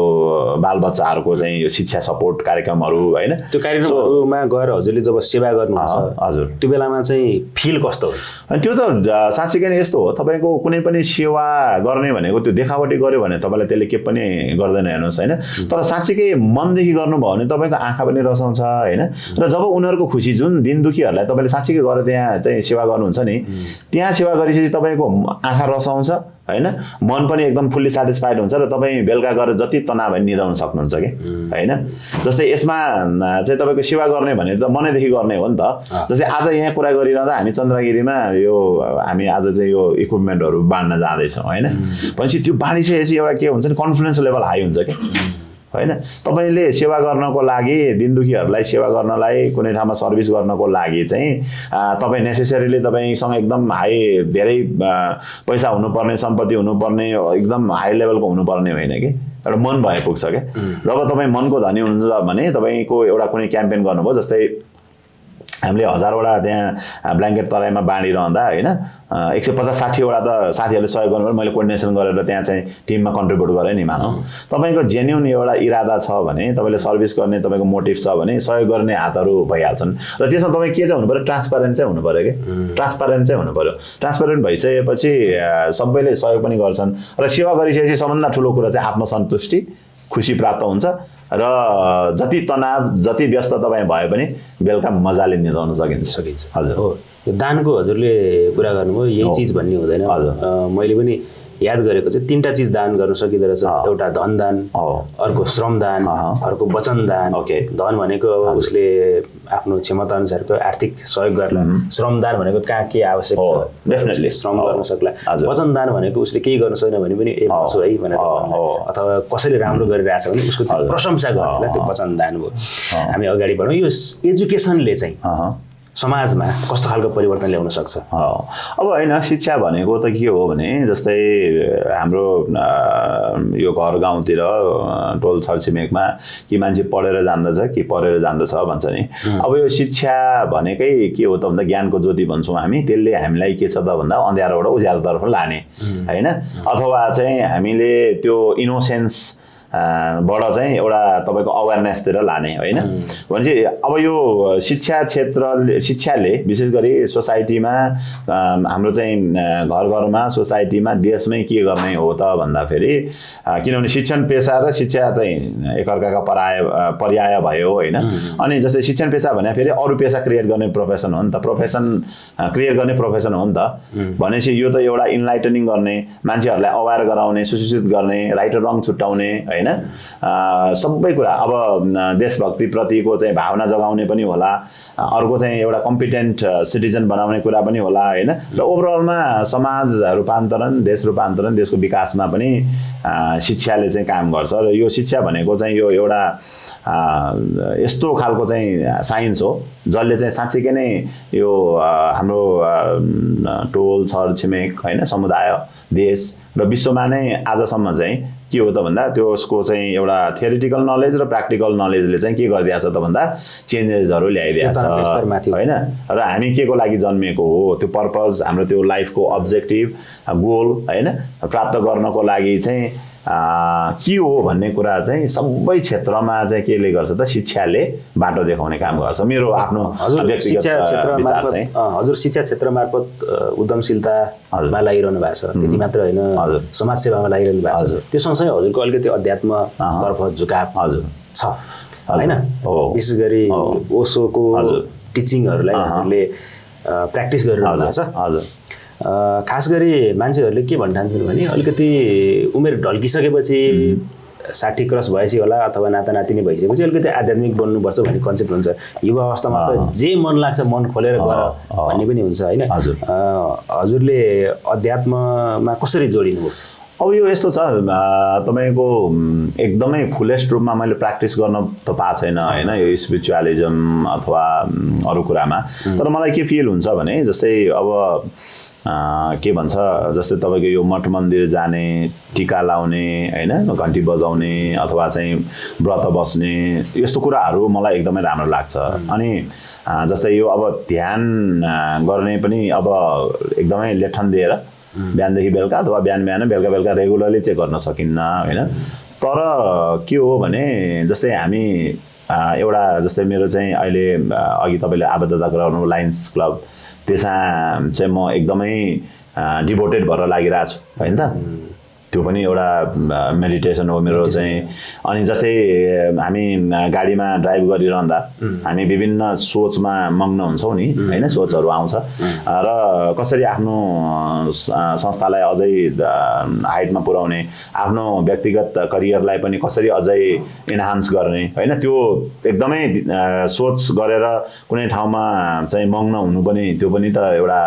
बालबच्चाहरूको चाहिँ यो शिक्षा सपोर्ट कार्यक्रमहरू होइन। त्यो कार्यक्रमहरूमा गएर हजुरले जब सेवा गर्नुहुन्छ हजुर, त्यो बेलामा चाहिँ फिल कस्तो हुन्छ? अनि त्यो त साँच्चीकै नै यस्तो हो, तपाईँको कुनै पनि सेवा गर्ने भनेको त्यो देखावटी गर्यो भने तपाईँलाई त्यसले के पनि गर्दैन हेर्नुहोस् होइन। तर साँच्चीकै मनदेखि गर्नुभयो भने तपाईँको त आँखा पनि रसाउँछ होइन। र जब उनीहरूको खुसी जुन दिन दुखीहरूलाई तपाईँले साँच्चीकै गएर त्यहाँ चाहिँ सेवा गर्नुहुन्छ नि, त्यहाँ सेवा गरेपछि तपाईँको आँखा रसाउँछ होइन, मन पनि एकदम फुल्ली सेटिस्फाइड हुन्छ र तपाईँ बेलुका गएर जति तनाव भए निदाउन सक्नुहुन्छ कि होइन। जस्तै यसमा चाहिँ तपाईँको सेवा गर्ने भने त मनैदेखि गर्ने हो नि त। जस्तै आज यहाँ कुरा गरिरहँदा हामी चन्द्रगिरीमा यो हामी आज चाहिँ यो इक्विपमेन्टहरू बाँड्न जाँदैछौँ होइन। भनेपछि त्यो बाँडिसकेपछि एउटा के हुन्छ नि, कन्फिडेन्स लेभल हाई हुन्छ कि होइन। तपाईँले सेवा गर्नको लागि, दिन दुखीहरूलाई सेवा गर्नलाई, कुनै ठाउँमा सर्भिस गर्नको लागि चाहिँ तपाईँ नेसेसरीली तपाईँसँग एकदम हाई धेरै पैसा हुनुपर्ने, सम्पत्ति हुनुपर्ने, एकदम हाई लेभलको हुनुपर्ने होइन कि, एउटा मन भए पुग्छ क्या। जब तपाईँ मनको धनी हुनुहुन्छ भने तपाईँको एउटा कुनै क्याम्पेन गर्नुभयो, जस्तै हामीले 1000वटा त्यहाँ ब्ल्याङ्केट तराईमा बाँडिरहँदा होइन 150-60वटा त साथीहरूले सहयोग गर्नुभयो, मैले कोर्डिनेसन गरेर त्यहाँ चाहिँ टिममा कन्ट्रिब्युट गरेँ नि मानौँ। तपाईँको जेन्युन एउटा इरादा छ भने, तपाईँले सर्भिस गर्ने तपाईँको मोटिभ छ भने सहयोग गर्ने हातहरू भइहाल्छन्। र त्यसमा तपाईँ के चाहिँ हुनु पऱ्यो, ट्रान्सपारेन्ट चाहिँ हुनु पऱ्यो कि, ट्रान्सपारेन्ट चाहिँ हुनु पऱ्यो। ट्रान्सपारेन्ट भइसकेपछि सबैले सहयोग पनि गर्छन् र सेवा गरिसकेपछि सबभन्दा ठुलो कुरा चाहिँ आत्मसन्तुष्टि, खुसी प्राप्त हुन्छ र जति तनाव, जति व्यस्त तपाईँ भए पनि बेलुका मजाले निदाउन सकिन्छ। हजुर हो, दानको हजुरले कुरा गर्नुभयो, यही चिज भन्ने हुँदैन। मैले पनि याद गरेको चाहिँ 3टा चिज दान गर्न सकिँदो रहेछ। एउटा धन दान, अर्को श्रम दान, अर्को वचन दान। धन भनेको अब उसले आफ्नो क्षमता अनुसारको आर्थिक सहयोग गर्ला, श्रम दान भनेको कहाँ के आवश्यक छ डेफिनेटली श्रम गर्न सक्ला, वचन दान भनेको उसले केही गर्न सक्दैन भने पनि ए भन्छु है भनेर, अथवा कसैले राम्रो गरिरहेछ भने उसको प्रशंसा गर्नलाई त्यो वचन दान भयो। हामी अगाडि बढौँ। यो एजुकेसनले चाहिँ समाजमा कस्तो खालको परिवर्तन ल्याउन सक्छ? अब होइन, शिक्षा भनेको त के हो भने, जस्तै हाम्रो यो घर गाउँतिर टोल छरछिमेकमा कि मान्छे पढेर जान्दछ कि पढेर जान्दछ भन्छ नि। अब यो शिक्षा भनेकै के हो त भन्दा ज्ञानको ज्योति भन्छौँ हामी। त्यसले हामीलाई के छ त भन्दा अँध्यारोबाट उज्यालोतर्फ लाने होइन, अथवा चाहिँ हामीले त्यो इनोसेन्स बाट चाहिँ एउटा तपाईँको अवेरनेसतिर लाने होइन। भनेपछि अब यो शिक्षाले विशेष गरी सोसाइटीमा, हाम्रो चाहिँ घर घरमा, सोसाइटीमा, देशमै के गर्ने हो त भन्दाखेरि, किनभने शिक्षण पेसा र शिक्षा चाहिँ एकअर्काका पर्याय भयो होइन। अनि जस्तै शिक्षण पेसा भने फेरि अरू पेसा क्रिएट गर्ने प्रोफेसन हो नि त, प्रोफेसन क्रिएट गर्ने प्रोफेसन हो नि त। भनेपछि यो त एउटा इन्लाइटनिङ गर्ने, मान्छेहरूलाई अवेर गराउने, सुसूचित गर्ने, राइट र रङ छुट्याउने होइन, सबै कुरा। अब देशभक्ति प्रतिको चाहिँ भावना जगाउने पनि होला, अर्को चाहिँ एउटा कम्पिटेन्ट सिटिजन बनाउने कुरा पनि होला होइन। र ओभरअलमा समाज रूपान्तरण, देश रूपान्तरण, देशको विकासमा पनि शिक्षाले चाहिँ काम गर्छ। र यो शिक्षा भनेको चाहिँ यो एउटा यस्तो खालको चाहिँ साइन्स हो जसले चाहिँ साँच्चीकै नै यो हाम्रो टोल छरछिमेक होइन, समुदाय, देश र विश्वमा नै आजसम्म चाहिँ के हो त भन्दा त्यसको चाहिँ एउटा थियोरिटिकल नलेज र प्र्याक्टिकल नलेजले चाहिँ के गरिदिएको छ त भन्दा चेन्जेसहरू ल्याइदिएको छ होइन। र हामी के को लागि जन्मेको हो, त्यो पर्पज, हाम्रो त्यो लाइफको अब्जेक्टिभ, गोल होइन, प्राप्त गर्नको लागि चाहिँ के हो भन्ने कुरा चाहिँ सबै क्षेत्रमा चाहिँ केले गर्छ त, शिक्षाले बाटो देखाउने काम गर्छ। मेरो आफ्नो हजुर शिक्षा क्षेत्र मार्फत उद्यमशीलतामा लागिरहनु भएको छ, त्यति मात्र होइन समाजसेवामा लागिरहनु भएको छ। त्यो सँगसँगै हजुरको अलिकति अध्यात्मतर्फ झुकाव छ होइन। विशेष गरी ओशोको टिचिङहरूलाई हजुरले प्र्याक्टिस गरिरहनु भएको छ। हजुर खास गरी मान्छेहरूले के भन्ठान्छन् भने अलिकति उमेर ढल्किसकेपछि 60 क्रस भएपछि होला अथवा नाता नातिनी भइसकेपछि अलिकति आध्यात्मिक बन्नुपर्छ भन्ने कन्सेप्ट हुन्छ। युवा अवस्थामा त जे मन लाग्छ मन खोलेर गर भन्ने पनि हुन्छ होइन। हजुरले अध्यात्ममा कसरी जोडिनुभयो? अब यो यस्तो छ, तपाईँको एकदमै फुलेस्ट रूपमा मैले प्र्याक्टिस गर्न त पाएको छैन होइन, यो स्पिरिचुअलिजम अथवा अरू कुरामा। तर मलाई के फिल हुन्छ भने, जस्तै अब के भन्छ, जस्तै तपाईँको यो मठ मन्दिर जाने, टिका लाउने होइन, घन्टी बजाउने अथवा चाहिँ व्रत बस्ने, यस्तो कुराहरू मलाई एकदमै राम्रो लाग्छ। अनि जस्तै यो अब ध्यान गर्ने पनि अब एकदमै लेठन दिएर बिहानदेखि बेलुका अथवा बिहान बेलुका बेलुका रेगुलरली चाहिँ गर्न सकिन्न होइन। तर के हो भने, जस्तै हामी एउटा, जस्तै मेरो चाहिँ अहिले अघि तपाईँले आबद्धता गराउनु लायन्स क्लब, त्यसमा चाहिँ म एकदमै डिभोटेड भएर लागिरहेको छु होइन त। त्यो पनि एउटा मेडिटेसन हो मेरो चाहिँ। अनि जस्तै हामी गाडीमा ड्राइभ गरिरहँदा हामी विभिन्न सोचमा मग्न हुन्छौँ नि होइन, सोचहरू आउँछ र कसरी आफ्नो संस्थालाई अझै हाइटमा पुर्याउने, आफ्नो व्यक्तिगत करियरलाई पनि कसरी अझै इन्हान्स गर्ने होइन, त्यो एकदमै सोच गरेर कुनै ठाउँमा चाहिँ मग्न हुनु पनि त्यो पनि त एउटा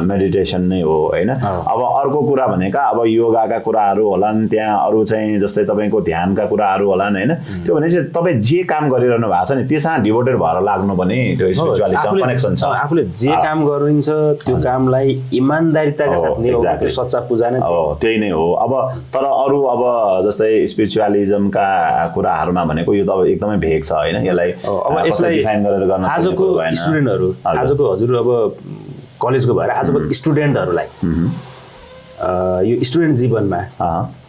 मेडिटेसन नै हो होइन। अब अर्को कुरा भनेका अब योगाका कुराहरू होलान्, त्यहाँ अरू चाहिँ जस्तै तपाईँको ध्यानका कुराहरू होलान् होइन। त्यो भने चाहिँ तपाईँ जे काम गरिरहनु भएको छ नि त्यसमा डिभोटेड भएर लाग्नु पनि त्यो स्पिरिचुअलिटीसँग कनेक्सन छ। आफूले जे काम गरिन्छ त्यो कामलाई इमानदारीताका साथ निभाउनु त्यो सच्चा पूजा नै हो, त्यही नै हो। अब तर अरू अब जस्तै स्पिरिचुअलिजमका कुराहरूमा भनेको यो त अब एकदमै भेग छ होइन, यसलाई अब यसलाई डिफाइन गरेर गर्न आजको स्टुडेन्टहरू, आजको हजुर अब कलेजको भएर आजको स्टुडेन्टहरूलाई यो स्टुडेन्ट जीवनमा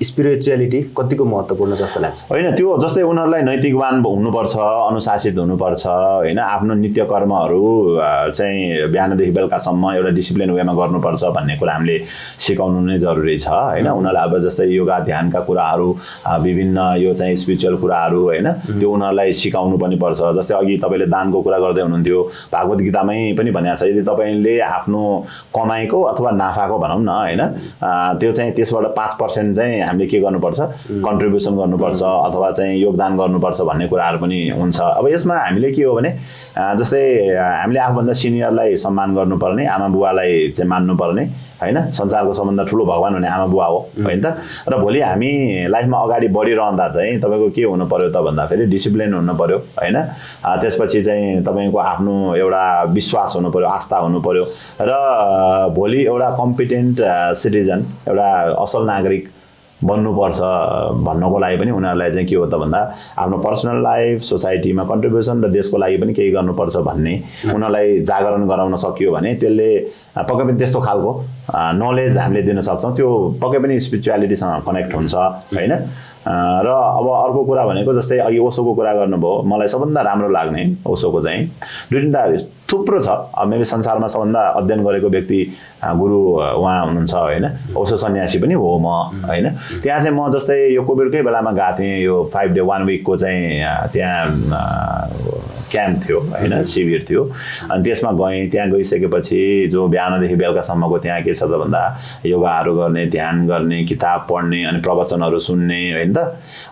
स्पिरिचुअलिटी कतिको महत्त्वपूर्ण जस्तो लाग्छ? होइन, त्यो जस्तै उनीहरूलाई नैतिकवान हुनुपर्छ, अनुशासित हुनुपर्छ होइन, आफ्नो नित्य कर्महरू चाहिँ बिहानदेखि बेलुकासम्म एउटा डिसिप्लिन वेमा गर्नुपर्छ भन्ने कुरा हामीले सिकाउनु नै जरुरी छ होइन। उनीहरूलाई अब जस्तै योगा ध्यानका कुराहरू, विभिन्न यो चाहिँ स्पिरिचुअल कुराहरू होइन, त्यो उनीहरूलाई सिकाउनु पनि पर्छ। जस्तै अघि तपाईँले दानको कुरा गर्दै हुनुहुन्थ्यो, भागवत गीतामै पनि भनेको छ यदि तपाईँले आफ्नो कमाइको अथवा नाफाको भनौँ न होइन, त्यो चाहिँ त्यसबाट 5% चाहिँ हामीले के गर्नुपर्छ, कन्ट्रिब्युसन गर्नुपर्छ अथवा चाहिँ योगदान गर्नुपर्छ भन्ने कुराहरू पनि हुन्छ। अब यसमा हामीले के हो भने जस्तै हामीले आफूभन्दा सिनियरलाई सम्मान गर्नुपर्ने, आमा बुवालाई चाहिँ मान्नुपर्ने होइन। संसारको सबभन्दा ठुलो भगवान हुने आमा बुवा हो होइन त। र भोलि हामी लाइफमा अगाडि बढिरहँदा चाहिँ तपाईँको के हुनु पर्यो त भन्दाखेरि डिसिप्लिन हुनु पर्यो होइन। त्यसपछि चाहिँ तपाईँको आफ्नो एउटा विश्वास हुनु पर्यो, आस्था हुनु पर्यो र भोलि एउटा कम्पिटेन्ट सिटिजन, एउटा असल नागरिक बन्नुपर्छ भन्नको लागि पनि उनीहरूलाई चाहिँ के हो त भन्दा आफ्नो पर्सनल लाइफ, सोसाइटीमा कन्ट्रिब्युसन र देशको लागि पनि केही गर्नुपर्छ भन्ने उनीहरूलाई जागरण गराउन सकियो भने त्यसले पक्कै पनि त्यस्तो खालको नलेज हामीले दिन सक्छौँ। त्यो पक्कै पनि स्पिरिचुअलिटीसँग कनेक्ट हुन्छ होइन। र अब अर्को कुरा भनेको जस्तै अघि ओशोको कुरा गर्नुभयो, मलाई सबभन्दा राम्रो लाग्ने ओशोको चाहिँ दुई तिनवटा थुप्रो छ। मेबी संसारमा सबभन्दा अध्ययन गरेको व्यक्ति गुरु उहाँ हुनुहुन्छ होइन, ओशो सन्यासी पनि हो म होइन। त्यहाँ चाहिँ म जस्तै यो कोभिडकै बेलामा गएको थिएँ, यो 5 डे 1 विकको चाहिँ त्यहाँ क्याम्प थियो होइन, शिविर थियो। अनि त्यसमा गएँ, त्यहाँ गइसकेपछि जो बिहानदेखि बेलुकासम्मको त्यहाँ के छ त भन्दा योगाहरू गर्ने, ध्यान गर्ने, किताब पढ्ने अनि प्रवचनहरू सुन्ने होइन त।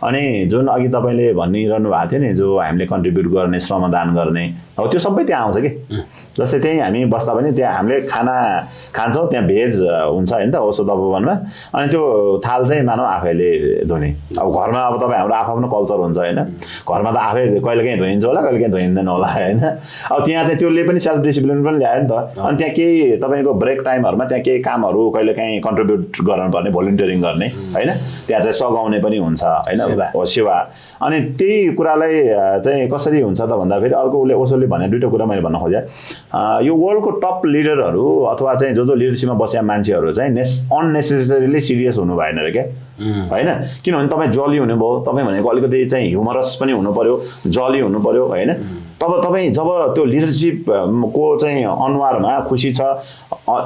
अनि जुन अघि तपाईँले भनिरहनु भएको थियो नि, जो हामीले कन्ट्रिब्युट गर्ने, श्रमदान गर्ने, हो त्यो सबै त्यहाँ आउँछ कि। जस्तै त्यहीँ हामी बस्दा पनि त्यहाँ हामीले खाना खान्छौँ, त्यहाँ भेज हुन्छ होइन त ओशो तपोवनमा। अनि त्यो थाल चाहिँ मानव आफैले धुने। अब घरमा अब तपाईँ हाम्रो आफ्नो कल्चर हुन्छ होइन, घरमा त आफै कहिलेकाहीँ धोइन्छ होला, कहिलेकाहीँ धोइँदैन होला होइन। अब त्यहाँ चाहिँ त्यसले पनि सेल्फ डिसिप्लिन पनि ल्यायो नि त। अनि त्यहाँ केही तपाईँको ब्रेक टाइमहरूमा त्यहाँ केही कामहरू कहिलेकाहीँ कन्ट्रिब्युट गर्नुपर्ने, भोलिन्टियरिङ गर्ने होइन, त्यहाँ चाहिँ सघाउने पनि हुन्छ होइन, सेवा। अनि त्यही कुरालाई चाहिँ कसरी हुन्छ त भन्दाखेरि अर्को उसले ओशोले भने दुईवटा कुरा मैले भन्न खोजेँ, यो वर्ल्डको टप लिडरहरू अथवा चाहिँ जो लिडरसिपमा बसेका मान्छेहरू चाहिँ अननेसेसरीली सिरियस हुनु भएन अरे क्या होइन। किनभने तपाईँ जली हुनुभयो, तपाईँ भनेको अलिकति चाहिँ ह्युमरस पनि हुनु पर्यो, जली हुनु पर्यो होइन। तब तपाईँ जब त्यो लिडरसिपको चाहिँ अनुहारमा खुसी छ,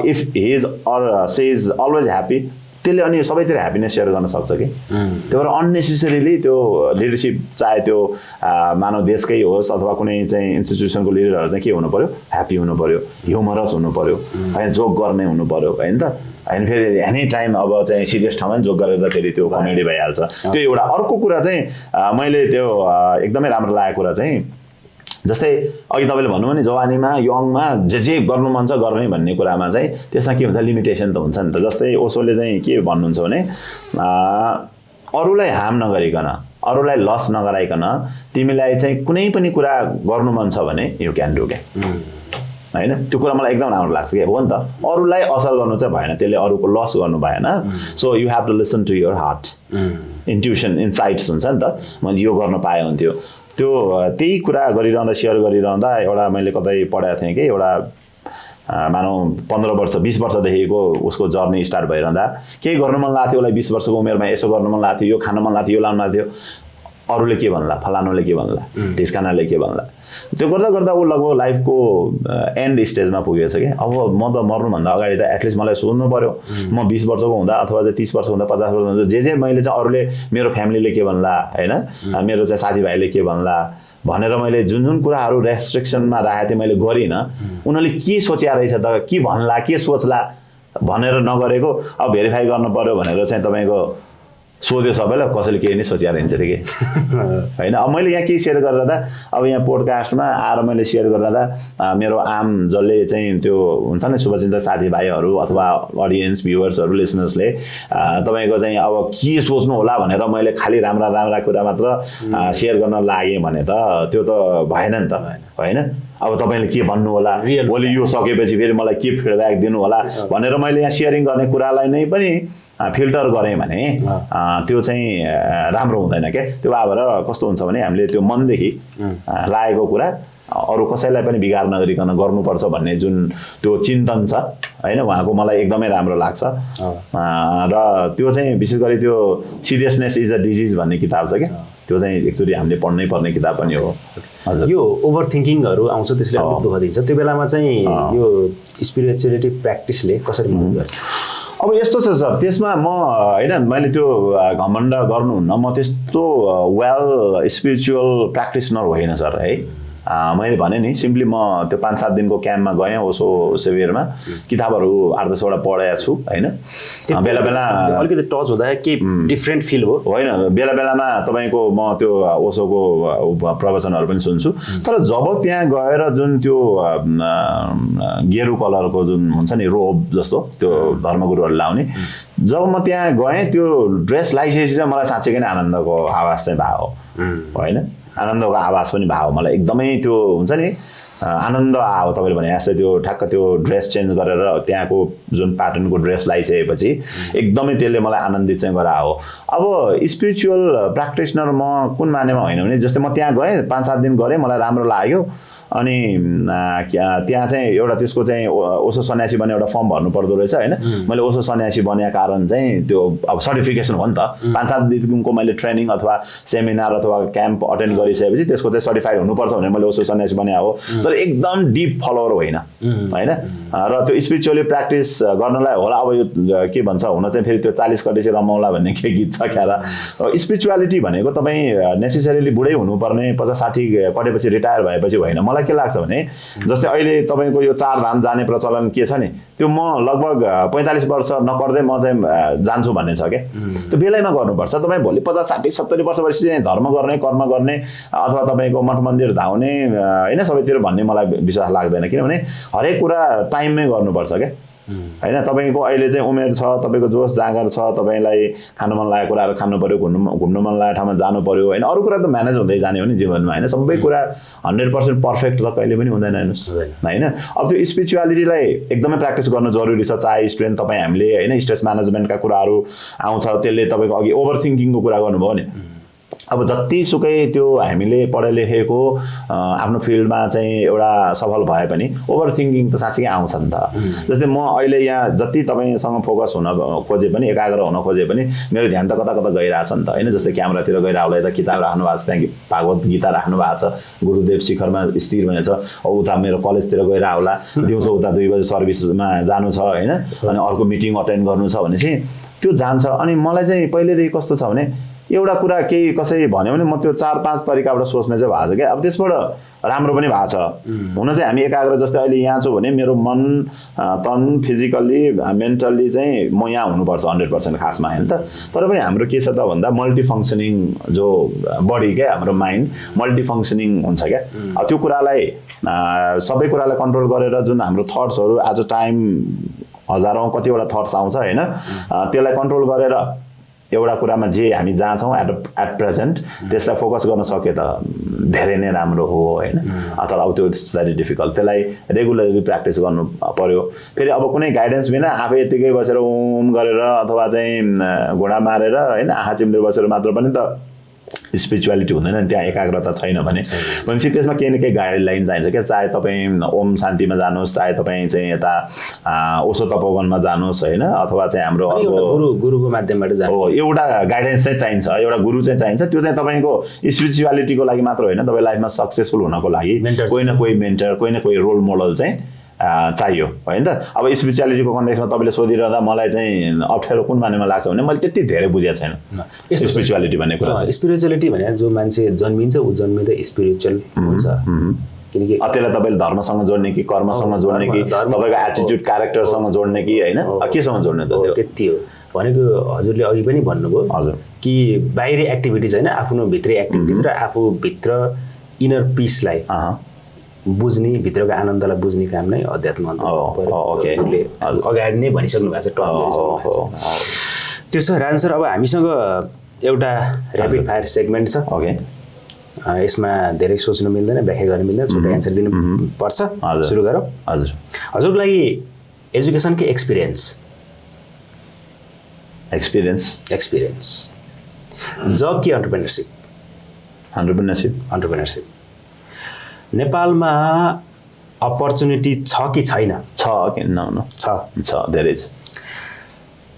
if he is or she is always happy, त्यसले अनि सबैतिर ह्याप्पिनेस सेयर गर्न सक्छ कि। त्यही भएर अननेसेसरीली त्यो लिडरसिप चाहे त्यो मानव देशकै होस् अथवा कुनै चाहिँ इन्स्टिट्युसनको लिडरहरू चाहिँ के हुनु पर्यो, ह्याप्पी हुनु पर्यो, ह्युमरस हुनु पर्यो होइन, जोक गर्ने हुनु पर्यो होइन त। होइन फेरि एनी टाइम अब चाहिँ सिरियस ठाउँमा जोक गरेर त फेरि त्यो कमेडी भइहाल्छ। त्यो एउटा। अर्को कुरा चाहिँ मैले त्यो एकदमै राम्रो लागेको कुरा चाहिँ जस्तै अघि तपाईँले भन्नुभयो नि जवानीमा यङमा जे गर्नु मन छ गर्ने भन्ने कुरामा चाहिँ त्यसमा के हुन्छ, लिमिटेसन त हुन्छ नि त। जस्तै ओशोले चाहिँ के भन्नुहुन्छ भने अरूलाई हार्म नगरिकन, अरूलाई लस नगराइकन तिमीलाई चाहिँ कुनै पनि कुरा गर्नु मन छ भने यु क्यान डु क्या होइन। त्यो कुरा मलाई एकदम राम्रो लाग्छ कि। हो नि त, अरूलाई असर गर्नु चाहिँ भएन, त्यसले अरूको लस गर्नु भएन। So you have to listen to your heart, intuition, insights हुन्छ नि त। मैले यो गर्न पाएँ हुन्थ्यो। त्यो त्यही कुरा गरिरहँदा, सेयर गरिरहँदा एउटा मैले कतै पढाएको थिएँ कि एउटा मानौ 15 वर्ष 20 वर्षदेखिको उसको जर्नी स्टार्ट भइरहँदा केही गर्नु मन लाग्थ्यो उसलाई, 20 वर्षको उमेरमा यसो गर्नु मन लाग्थ्यो, यो खान मन लाग्थ्यो, यो लाउनु लाग्थ्यो। अरूले के भन्ला, फलानुले के भन्ला, ढिस्कानाले के भन्ला, त्यो गर्दा गर्दा ऊ लगभग लाइफको एन्ड स्टेजमा पुगेछ कि अब म त मर्नुभन्दा अगाडि त एटलिस्ट मलाई सोध्नु पर्यो, म 20 वर्षको हुँदा अथवा 30 वर्ष हुँदा 50 वर्ष हुँदा जे मैले चाहिँ अरूले मेरो फ्यामिलीले के भन्ला होइन, मेरो चाहिँ साथीभाइले के भन्ला भनेर मैले जुन जुन कुराहरू रेस्ट्रिक्सनमा राखेको थिएँ मैले गरिनँ, उनीहरूले के सोचिया रहेछ त, के भन्ला, के सोच्ला भनेर नगरेको अब भेरिफाई गर्नु पर्यो भनेर चाहिँ तपाईँको सोध्यो सबैलाई, कसैले केही नै सोचिया रहन्छ अरे कि होइन। अब मैले यहाँ केही सेयर गरेर त अब यहाँ पोडकास्टमा आएर मैले सेयर गरेर त मेरो आम जसले चाहिँ त्यो हुन्छ नि शुभचिन्तक साथीभाइहरू अथवा अडियन्स भ्युवर्सहरू लिसनर्सले तपाईँको चाहिँ अब के सोच्नु होला भनेर मैले खालि राम्रा राम्रा कुरा मात्र सेयर गर्न लागेँ भने त त्यो त भएन नि त होइन। अब तपाईँले के भन्नु होला, भोलि यो सकेपछि फेरि मलाई के फिडब्याक दिनु होला भनेर मैले यहाँ सेयरिङ गर्ने कुरालाई नै पनि फिल्टर गरेँ भने त्यो चाहिँ राम्रो हुँदैन क्या। त्यो भएर कस्तो हुन्छ भने हामीले त्यो मनदेखि लागेको कुरा अरू कसैलाई पनि बिगार नगरिकन गर्नुपर्छ भन्ने जुन त्यो चिन्तन छ होइन, उहाँको मलाई एकदमै राम्रो लाग्छ। र त्यो चाहिँ विशेष गरी त्यो सिरियसनेस इज अ डिजिज भन्ने किताब छ क्या, त्यो चाहिँ एकचोटि हामीले पढ्नै पर्ने किताब पनि हो। यो ओभर थिङ्किङहरू आउँछ त्यसले अलिक दुःख दिन्छ, त्यो बेलामा चाहिँ यो स्पिरिचुअलिटी प्र्याक्टिसले कसरी मद्दत गर्छ? अब यस्तो छ सर, त्यसमा म होइन मैले त्यो घमण्ड गर्नुहुन्न, म त्यस्तो वेल स्पिरिचुअल प्र्याक्टिसनर होइन सर है। मैले भने नि सिम्पली म त्यो 5-7 दिनको क्याम्पमा गएँ ओसो सेभियरमा, किताबहरू 8-10वटा पढेको छु होइन। बेला बेला अलिकति टच हुँदा के डिफ्रेन्ट फिल हो होइन, बेला बेलामा तपाईँको म त्यो ओसोको प्रवचनहरू पनि सुन्छु, तर जब त्यहाँ गएर जुन त्यो गेरु कलरको जुन हुन्छ नि रोब जस्तो त्यो धर्मगुरुहरू लाउने, जब म त्यहाँ गएँ त्यो ड्रेस लगाइसकेपछि चाहिँ मलाई साँच्चै नै आनन्दको आवाज चाहिँ भयो होइन, आनन्दको आवाज पनि भयो मलाई एकदमै। त्यो हुन्छ नि आनन्द आयो तपाईँले भने जस्तै त्यो ठ्याक्क त्यो ड्रेस चेन्ज गरेर त्यहाँको जुन प्याटर्नको ड्रेस लगाइसकेपछि एकदमै त्यसले मलाई आनन्दित चाहिँ गरायो। अब स्पिरिचुअल प्र्याक्टिसनर म कुन मानेमा होइन भने जस्तै म त्यहाँ गएँ 5-7 दिन गरेँ, मलाई राम्रो लाग्यो, अनि त्यहाँ चाहिँ एउटा त्यसको चाहिँ ओसो सन्यासी बन्ने एउटा फर्म भर्नु पर्दो रहेछ होइन। मैले ओसो सन्यासी बनेको कारण चाहिँ त्यो अब सर्टिफिकेसन हो नि त, 5-7 दिनको मैले ट्रेनिङ अथवा सेमिनार अथवा क्याम्प अटेन्ड गरिसकेपछि त्यसको चाहिँ सर्टिफाइड हुनुपर्छ भनेर मैले ओसो सन्यासी बने हो, तर एकदम डिप फलोवर होइन होइन। र त्यो स्पिरिचुअली प्र्याक्टिस गर्नलाई होला अब यो के भन्छ हुन चाहिँ फेरि त्यो 40 कटेपछि रमाउला भन्ने के गीत छ क्या र। स्पिरिचुअलिटी भनेको तपाईँ नेसेसरीली बुढै हुनुपर्ने 50-60 कटेपछि रिटायर भएपछि होइन। मलाई के लाग्छ भने जस्तै अहिले तपाईँको यो 4 धाम जाने प्रचलन के छ नि, त्यो म लगभग 45 वर्ष नकर्दै म चाहिँ जान्छु भन्ने छ क्या। त्यो बेलैमा गर्नुपर्छ। तपाईँ भोलि 50-60-70 वर्ष भएपछि चाहिँ धर्म गर्ने कर्म गर्ने अथवा तपाईँको मठ मन्दिर धाउने होइन सबैतिर भन्ने मलाई विश्वास लाग्दैन, किनभने हरेक कुरा टाइममै गर्नुपर्छ क्या होइन। तपाईँको अहिले चाहिँ उमेर छ, तपाईँको जोस जाँगर छ, तपाईँलाई खानु मन लागेको कुराहरू खानु पऱ्यो, घुम्नु मन लागेको ठाउँमा जानु पऱ्यो होइन। अरू कुरा त म्यानेज हुँदै जाने हो नि जीवनमा होइन, सबै कुरा 100% पर्फेक्ट त कहिले पनि हुँदैन हेर्नुहोस् होइन। अब त्यो स्पिरिचुअलिटीलाई एकदमै प्र्याक्टिस गर्न जरुरी छ, चाहे स्ट्रेन्थ तपाईँ हामीले होइन स्ट्रेस म्यानेजमेन्टका कुराहरू आउँछ, त्यसले तपाईँको अघि ओभर थिङ्किङको कुरा गर्नुभयो नि। अब जतिसुकै त्यो हामीले पढे लेखेको आफ्नो फिल्डमा चाहिँ एउटा सफल भए पनि ओभर थिङ्किङ त साँच्चै आउँछ नि त। जस्तै म अहिले यहाँ जति तपाईँसँग फोकस हुन खोजे पनि एकाग्र हुन खोजे पनि मेरो ध्यान त कता कता गइरहेछ नि त होइन। जस्तै क्यामेरातिर गइरहेको होला, यता किताब राख्नु भएको छ, त्यहाँ भागवत गीता राख्नु भएको छ, गुरुदेव शिखरमा स्थिर भएछ, उता मेरो कलेजतिर गइरहेको होला, दिउँसो उता 2 बजे सर्भिसमा जानु छ होइन, अनि अर्को मिटिङ अटेन्ड गर्नु छ भने चाहिँ त्यो जान्छ। अनि मलाई चाहिँ पहिलेदेखि कस्तो छ भने एउटा कुरा केही कसै भन्यो भने म त्यो 4-5 तरिकाबाट सोच्ने चाहिँ भएको छ क्या। अब त्यसबाट राम्रो पनि भएको छ हुन चाहिँ हामी एकाग्र। जस्तै अहिले यहाँ छु भने मेरो मन तन फिजिकल्ली मेन्टल्ली चाहिँ म यहाँ हुनुपर्छ 100% खासमा होइन त। तर पनि हाम्रो के छ त भन्दा मल्टिफङ्सनिङ जो बडी क्या हाम्रो माइन्ड मल्टिफङ्सनिङ हुन्छ क्या। अब त्यो कुरालाई सबै कुरालाई कन्ट्रोल गरेर जुन हाम्रो थट्सहरू आज टाइम हजारौँ कतिवटा थट्स आउँछ होइन, त्यसलाई कन्ट्रोल गरेर एउटा कुरामा जे हामी जहाँ छौँ एट प्रेजेन्ट त्यसलाई फोकस गर्न सक्यो त धेरै नै राम्रो हो होइन। तर अब त्यो इट्स भेरी डिफिकल्ट, त्यसलाई रेगुलरली प्र्याक्टिस गर्नु पर्यो। फेरि अब कुनै गाइडेन्स बिना आफै यतिकै बसेर ओम गरेर अथवा चाहिँ घुँडा मारेर होइन आँखा चिम्लेर बसेर मात्र पनि त स्पिरिचुअलिटी हुँदैन नि, त्यहाँ एकाग्रता छैन भनेपछि त्यसमा केही न केही गाइडलाइन चाहिन्छ क्या। चाहे तपाईँ ओम शान्तिमा जानुहोस्, चाहे तपाईँ चाहिँ यता ओशो तपोवनमा जानुहोस् होइन, अथवा चाहिँ हाम्रो गुरुको माध्यमबाट जानु हो, एउटा गाइडेन्स चाहिँ चाहिन्छ, एउटा गुरु चाहिँ चाहिन्छ। त्यो चाहिँ तपाईँको स्पिरिचुअलिटीको लागि मात्र होइन, तपाईँ लाइफमा सक्सेसफुल हुनको लागि कोही न कोही मेन्टर, कोही न कोही रोल मोडल चाहिँ चाहियो होइन त। अब स्पिरिचुअलिटीको कन्टेक्समा तपाईँले सोधिरहँदा मलाई चाहिँ अप्ठ्यारो कुन मानेमा लाग्छ भने मैले त्यति धेरै बुझेको छैन स्पिरिचुअलिटी भन्ने कुरा। स्पिरिचुअलिटी भने जो मान्छे जन्मिन्छ ऊ जन्मिँदै स्पिरिचुअल हुन्छ, किनकि त्यसलाई तपाईँले धर्मसँग जोड्ने कि कर्मसँग जोड्ने कि तपाईँको एटिट्युड क्यारेक्टरसँग जोड्ने कि होइन, केसँग जोड्ने त त्यति हो भनेको। हजुरले अघि पनि भन्नुभयो हजुर कि बाहिरी एक्टिभिटिज होइन, आफ्नो भित्री एक्टिभिटिज र आफूभित्र इनर पिसलाई बुझ्ने, भित्रको आनन्दलाई बुझ्ने काम नै अध्यात्म अगाडि नै भनिसक्नु भएको छ, टच गरिसक्नु भएको छ। त्यो छ राजन सर। अब हामीसँग एउटा ऱ्यापिड फायर सेगमेन्ट छ। ओके, यसमा धेरै सोच्नु मिल्दैन, व्याख्या गर्न मिल्दैन, छोटो एन्सर दिनु पर्छ। सुरु गरौँ। हजुर, हजुरको लागि एजुकेसनकै एक्सपिरियन्स जब कि अन्टरप्रेन्योरसिप? अन्टरप्रेन्योरसिप। नेपालमा अपर्च्युनिटी छ कि छैन? छ, किन नहुनु, छ धेरै छ।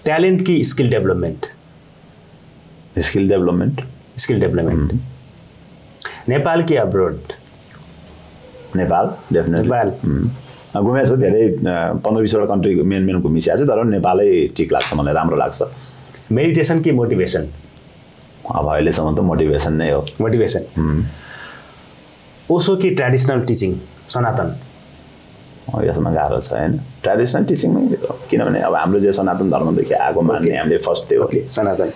ट्यालेन्ट कि skill development? Skill development. Nepal कि अब्रोड? नेपाल डेफिनेटली। नेपाल घुमेको छु धेरै, 15-20वटा कन्ट्री मेन घुमिसकेको छु, तर नेपालै ठिक लाग्छ मलाई, राम्रो लाग्छ। मेडिटेसन कि मोटिभेसन? अब अहिलेसम्म त मोटिभेसन नै हो। मोटिभेसन। ओशो कि ट्रेडिसनल टिचिङ सनातन? यसमा गाह्रो छ होइन, ट्रेडिसनल टिचिङमै, किनभने अब हाम्रो जो सनातन धर्मदेखि आएको मान्ने हामीले फर्स्ट त्यो हो कि सनातन।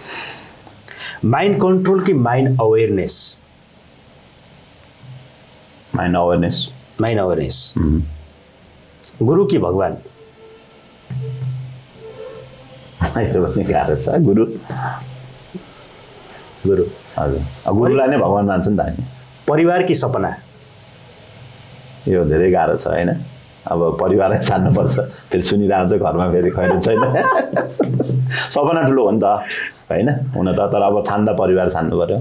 माइन्ड कन्ट्रोल कि माइन्ड अवेरनेस? Mind awareness. गुरु कि भगवान? यो पनि गाह्रो छ। गुरु। हजुर, गुरुलाई नै भगवान मान्छ नि त हामी। परिवार कि सपना? यो धेरै गाह्रो छ होइन, अब परिवारै छान्नुपर्छ, फेरि सुनिरहेको छ घरमा, फेरि खैर छैन। सपना ठुलो हो नि त होइन हुन त, तर अब छान्दा परिवार छान्नु पऱ्यो।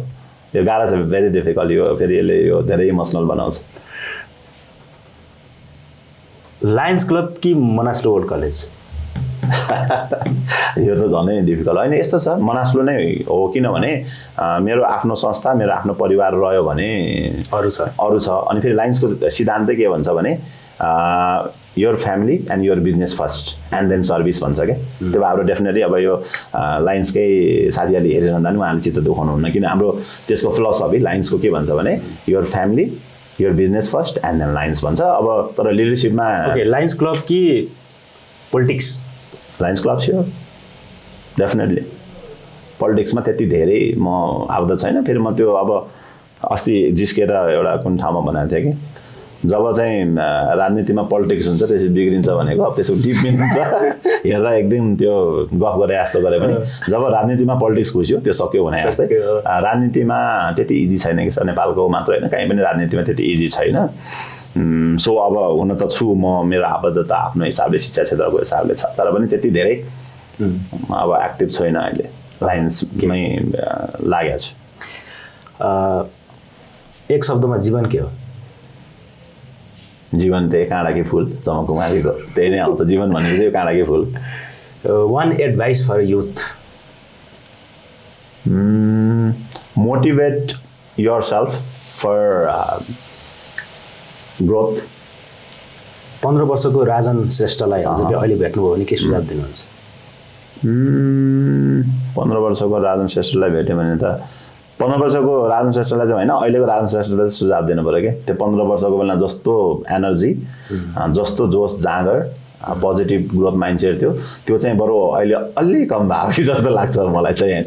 यो गाह्रो छ, भेरी डिफिकल्ट। यो फेरि यसले यो धेरै इमोसनल बनाउँछ। लायन्स क्लब कि मनास्लो वर्ल्ड कलेज? यो त झनै डिफिकल्ट होइन, यस्तो छ, मनास्लो नै हो, किनभने मेरो आफ्नो संस्था, मेरो आफ्नो परिवार रह्यो भने अरू छ। अनि फेरि लायन्सको सिद्धान्त के भन्छ भने your family and your business first and then service भन्छ क्या। त्यो हाम्रो डेफिनेटली अब यो लायन्सकै साथीहरूले हेरिरहँदा पनि उहाँले चित्त दुखाउनुहुन्न, किन हाम्रो त्यसको फिलोसफी लायन्सको के भन्छ भने your family, your business first and then Lions भन्छ। अब तर लिडरसिपमा लायन्स क्लब कि politics? Lions club sure, definitely. पोलिटिक्समा त्यति धेरै म आउँदा छैन। फेरि म त्यो अब अस्ति जिस्केर एउटा कुन ठाउँमा बनाएको थिएँ कि जब चाहिँ राजनीतिमा पोलिटिक्स हुन्छ त्यसरी बिग्रिन्छ भनेको, अब त्यसको डिप मिन हुन्छ हेर्दा एकदम त्यो गफ गरे जस्तो गरे पनि जब राजनीतिमा पोलिटिक्स घुस्यो त्यो सक्यो भने जस्तै राजनीतिमा त्यति इजी छैन कि नेपालको मात्र होइन, कहीँ पनि राजनीतिमा त्यति इजी छैन। सो अब हुन त छु म, मेरो आबद्धता आफ्नो हिसाबले शिक्षा क्षेत्रको हिसाबले छ, तर पनि त्यति धेरै अब एक्टिभ छैन अहिले, लायन्समै लागेको छु। एक शब्दमा जीवन के हो? जीवन त्यही काँडाकी फुल, जमकुमारीको त्यही नै आउँछ। जीवन भनेको चाहिँ काँडाकी फुल। One advice for youth? Motivate yourself for growth. 15 वर्षको राजन श्रेष्ठलाई हजुरले अहिले भेट्नुभयो भने के सुझाव दिनुहुन्छ? 15 वर्षको राजन श्रेष्ठलाई भेट्यो भने त 15 वर्षको राजन श्रेष्ठलाई चाहिँ होइन, अहिलेको राजन श्रेष्ठलाई चाहिँ सुझाव दिनु पऱ्यो क्या। त्यो 15 वर्षको बेला जस्तो एनर्जी, जस्तो जोस जाँगर, पोजिटिभ ग्रोथ माइन्डसेट थियो, त्यो चाहिँ बरु अहिले अलि कम भएको कि जस्तो लाग्छ मलाई चाहिँ।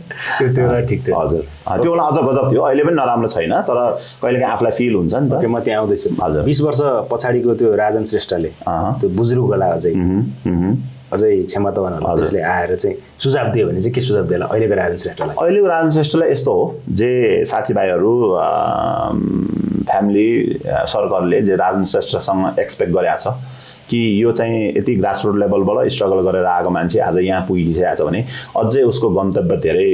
त्यो ठिक थियो। हजुर, त्यो बेला अझ गजब थियो, अहिले पनि नराम्रो छैन, तर कहिलेकाहीँ आफूलाई फिल हुन्छ नि त। म त्यहाँ आउँदैछु। हजुर, 20 वर्ष पछाडिको त्यो राजन श्रेष्ठले त्यो बुजुर्गलाई अझै क्षमतावान होला, त्यसले आएर चाहिँ सुझाव दियो भने चाहिँ के सुझाव दिएला अहिलेको राजन श्रेष्ठलाई? अहिलेको राजन श्रेष्ठलाई यस्तो हो, जे साथीभाइहरू फ्यामिली सर्कलले जे राजन श्रेष्ठसँग एक्सपेक्ट गरेको छ कि यो चाहिँ यति ग्रासरुट लेभलबाट स्ट्रगल गरेर आएको मान्छे आज यहाँ पुगिसकेको छ भने अझै उसको गन्तव्य धेरै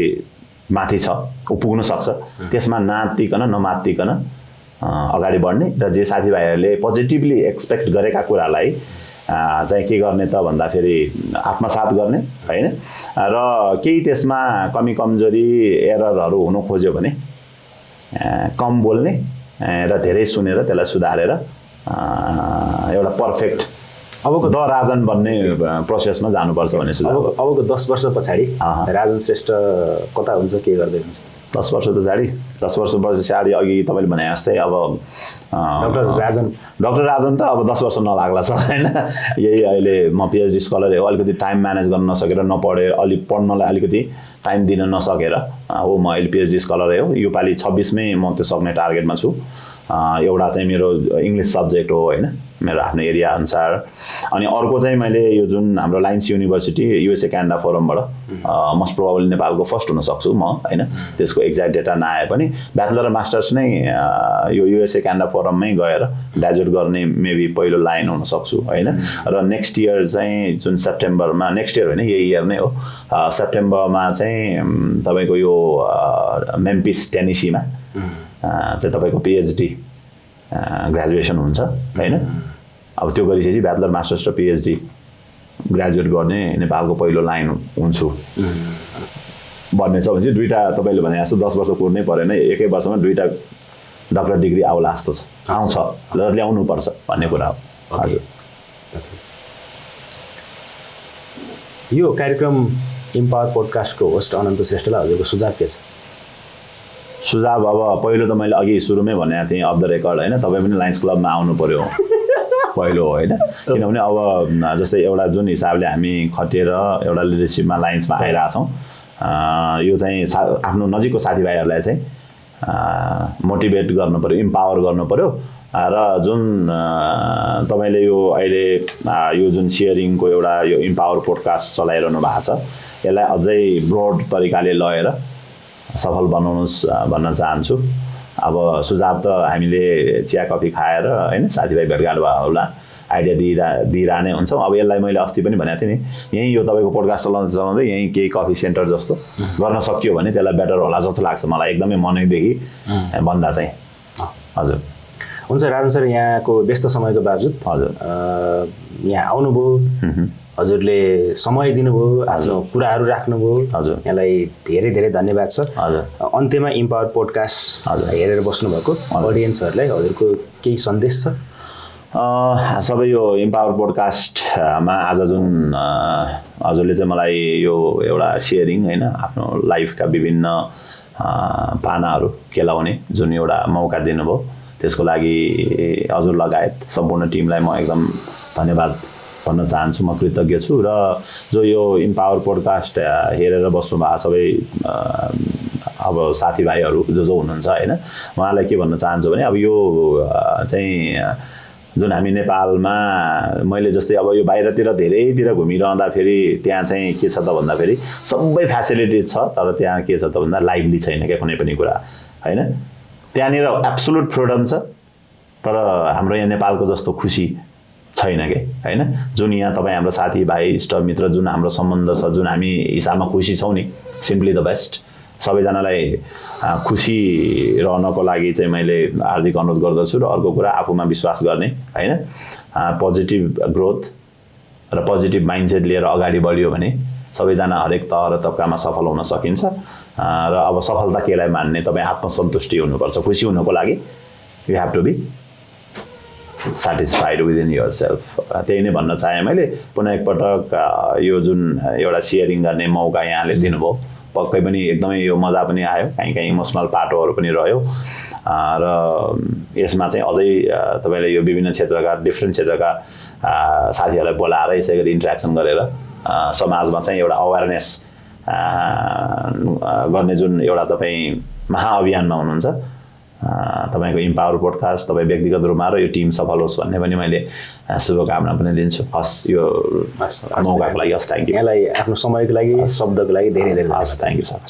माथि छ ऊ पुग्न सक्छ त्यसमा नातिकन नमातिकन अगाडि बढ्ने र जे साथीभाइहरूले पोजिटिभली एक्सपेक्ट गरेका कुरालाई चाहिँ के गर्ने त भन्दाखेरि आत्मसात गर्ने हैन र केही त्यसमा कमी कमजोरी एररहरू हुन खोज्यो भने कम बोल्ने र धेरै सुनेर त्यसलाई सुधारेर एउटा पर्फेक्ट अबको द राजन बन्ने प्रोसेसमा जानुपर्छ भन्ने सुझाव अबको 10 वर्ष पछाडि राजन श्रेष्ठ कता हुन्छ के गर्दै हुन्छ 10 वर्ष पछाडि 10 वर्ष पछाडि अघि तपाईँले भने जस्तै अब डाक्टर राजन त अब 10 वर्ष नलाग्ला सर हैन यही अहिले म पिएचडी स्कलर हो अलिकति टाइम म्यानेज गर्न नसकेर नपढे अलि पढ्नलाई अलिकति टाइम दिन नसकेर हो म अहिले पिएचडी स्कलर हो योपालि 26 मै म त्यो सक्ने टार्गेटमा छु एउटा चाहिँ मेरो इङ्ग्लिस सब्जेक्ट हो हैन मेरो आफ्नो एरिया अनुसार अनि अर्को चाहिँ मैले यो जुन हाम्रो लाइन्स युनिभर्सिटी युएसए क्यानाडा फोरमबाट मोस्ट प्रोबेबली नेपालको फर्स्ट हुन सक्छु म हैन त्यसको एक्ज्याक्ट डेटा नआए पनि ब्याचलर र मास्टर्स नै यो युएसए क्यानाडा फोरममै गएर ग्रेजुएट गर्ने मेबी पहिलो लाइन हुन सक्छु हैन र नेक्स्ट इयर चाहिँ जुन सेप्टेम्बरमा नेक्स्ट इयर हैन यही इयर नै हो सेप्टेम्बरमा चाहिँ तपाईको यो मेम्फिस टेनेसीमा चाहिँ तपाईको पिएचडी ग्रेजुएसन हुन्छ हैन अब त्यो गरिसकेपछि ब्याचलर मास्टर्स र पिएचडी ग्रेजुएट गर्ने नेपालको पहिलो लाइन हुन्छु भन्ने छ भने दुईटा तपाईले भने जस्तो 10 वर्ष कुर्नै परेन एकै वर्षमा दुईटा डक्टर डिग्री आउला जस्तो छ आउँछ र ल्याउनु पर्छ भन्ने कुरा हो हजुर यो कार्यक्रम इम्पावर पोडकास्टको होस्ट अनन्त श्रेष्ठलाई हजुरको सुझाव के छ सुझाव अब पहिलो त मैले अघि सुरुमै भनेको थिएँ अफ द रेकर्ड हैन तपाईँ पनि लायन्स क्लबमा आउनु पर्यो पहिलो हो हैन किनभने अब जस्तै एउटा जुन हिसाबले हामी खटेर एउटा लिडरसिपमा लायन्समा आइरहेछौँ यो चाहिँ आफ्नो नजिकको साथीभाइहरूलाई चाहिँ मोटिभेट गर्नु पर्यो इम्पावर गर्नु पर्यो र जुन तपाईँले यो अहिले यो जुन सेयरिङको एउटा यो इम्पावर पोडकास्ट चलाइरहनु भएको छ यसलाई अझै ब्रोड तरिकाले लगेर सफल बनाउनुहोस् भन्न चाहन्छु अब सुझाव त हामीले चिया कफी खाएर हैन साथीभाइ भेटघाट भयो होला आइडिया दिइरहने हुन्छौँ अब यसलाई मैले अस्ति पनि भनेको थिएँ नि यहीँ यो तपाईँको पोडकास्ट चलाउँदै यहीँ केही कफी सेन्टर जस्तो गर्न सकियो भने त्यसलाई बेटर होला जस्तो लाग्छ मलाई एकदमै मनैदेखि भन्दा चाहिँ हजुर हुन्छ राजन सर यहाँको व्यस्त समयको बावजुद हजुर यहाँ आउनुभयो हजुरले समय दिनुभयो आफ्नो कुराहरू राख्नुभयो हजुर यहाँलाई धेरै धेरै धन्यवाद छ हजुर अन्त्यमा इम्पावर पोडकास्ट हेरेर बस्नुभएको अडियन्सहरूलाई हजुरको केही सन्देश छ सबै यो इम्पावर पोडकास्टमा आज जुन हजुरले चाहिँ मलाई यो एउटा सेयरिङ हैन आफ्नो लाइफका विभिन्न पानाहरू केलाउने जुन एउटा मौका दिनुभयो त्यसको लागि हजुर लगायत सम्पूर्ण टिमलाई म एकदम धन्यवाद भन्न चाहन्छु म कृतज्ञ छु र जो यो इम्पावर पोडकास्ट हेरेर बस्नु भएको सबै अब साथीभाइहरू जो हुनुहुन्छ हैन उहाँलाई के भन्न चाहन्छु भने अब यो चाहिँ जुन हामी नेपालमा मैले जस्तै अब यो बाहिरतिर धेरैतिर घुमिरहँदाखेरि त्यहाँ चाहिँ के छ त भन्दाखेरि सबै फ्यासिलिटी छ तर त्यहाँ के छ त भन्दा लाइभली छैन क्या कुनै पनि कुरा हैन त्यहाँनिर एब्सोल्युट फ्रिडम छ तर हाम्रो यहाँ नेपालको जस्तो खुसी छैन के हैन जुन यहाँ तपाईँ हाम्रो साथीभाइ इष्टमित्र जुन हाम्रो सम्बन्ध छ जुन हामी हिसाबमा खुसी छौँ नि सिम्पली द बेस्ट सबैजनालाई खुसी रहनको लागि चाहिँ मैले हार्दिक अनुरोध गर्दछु र अर्को कुरा आफूमा विश्वास गर्ने हैन पोजिटिभ ग्रोथ र पोजिटिभ माइन्डसेट लिएर अगाडि बढ्यो भने सबैजना हरेक तह र तबकामा सफल हुन सकिन्छ र अब सफलता केलाई मान्ने तपाईँ आत्मसन्तुष्टि हुनुपर्छ खुसी हुनको लागि you have to be satisfied within yourself त्यही नै भन्न चाहे मैले पुनः एकपटक यो जुन एउटा सेयरिङ गर्ने मौका यहाँले दिनुभयो पक्कै पनि एकदमै यो मजा पनि आयो कहीँ इमोसनल पाटोहरू पनि रह्यो र यसमा चाहिँ अझै तपाईले यो विभिन्न क्षेत्रका डिफ्रेन्ट क्षेत्रका साथीहरूलाई बोलाएर यसै गरी इन्टरेक्सन गरेर समाजमा चाहिँ एउटा अवेरनेस गर्ने जुन एउटा तपाईँ महाअभियानमा हुनुहुन्छ तपाईको इम्पावर पोडकास्ट तपाईँ व्यक्तिगत रूपमा र यो टिम सफल होस् भन्ने पनि मैले शुभकामना पनि दिन्छु हस् यो मौकाको लागि हस् थ्याङ्क यू यहाँलाई आफ्नो समयको लागि शब्दको लागि धेरै धेरै हस् थ्याङ्क यू सर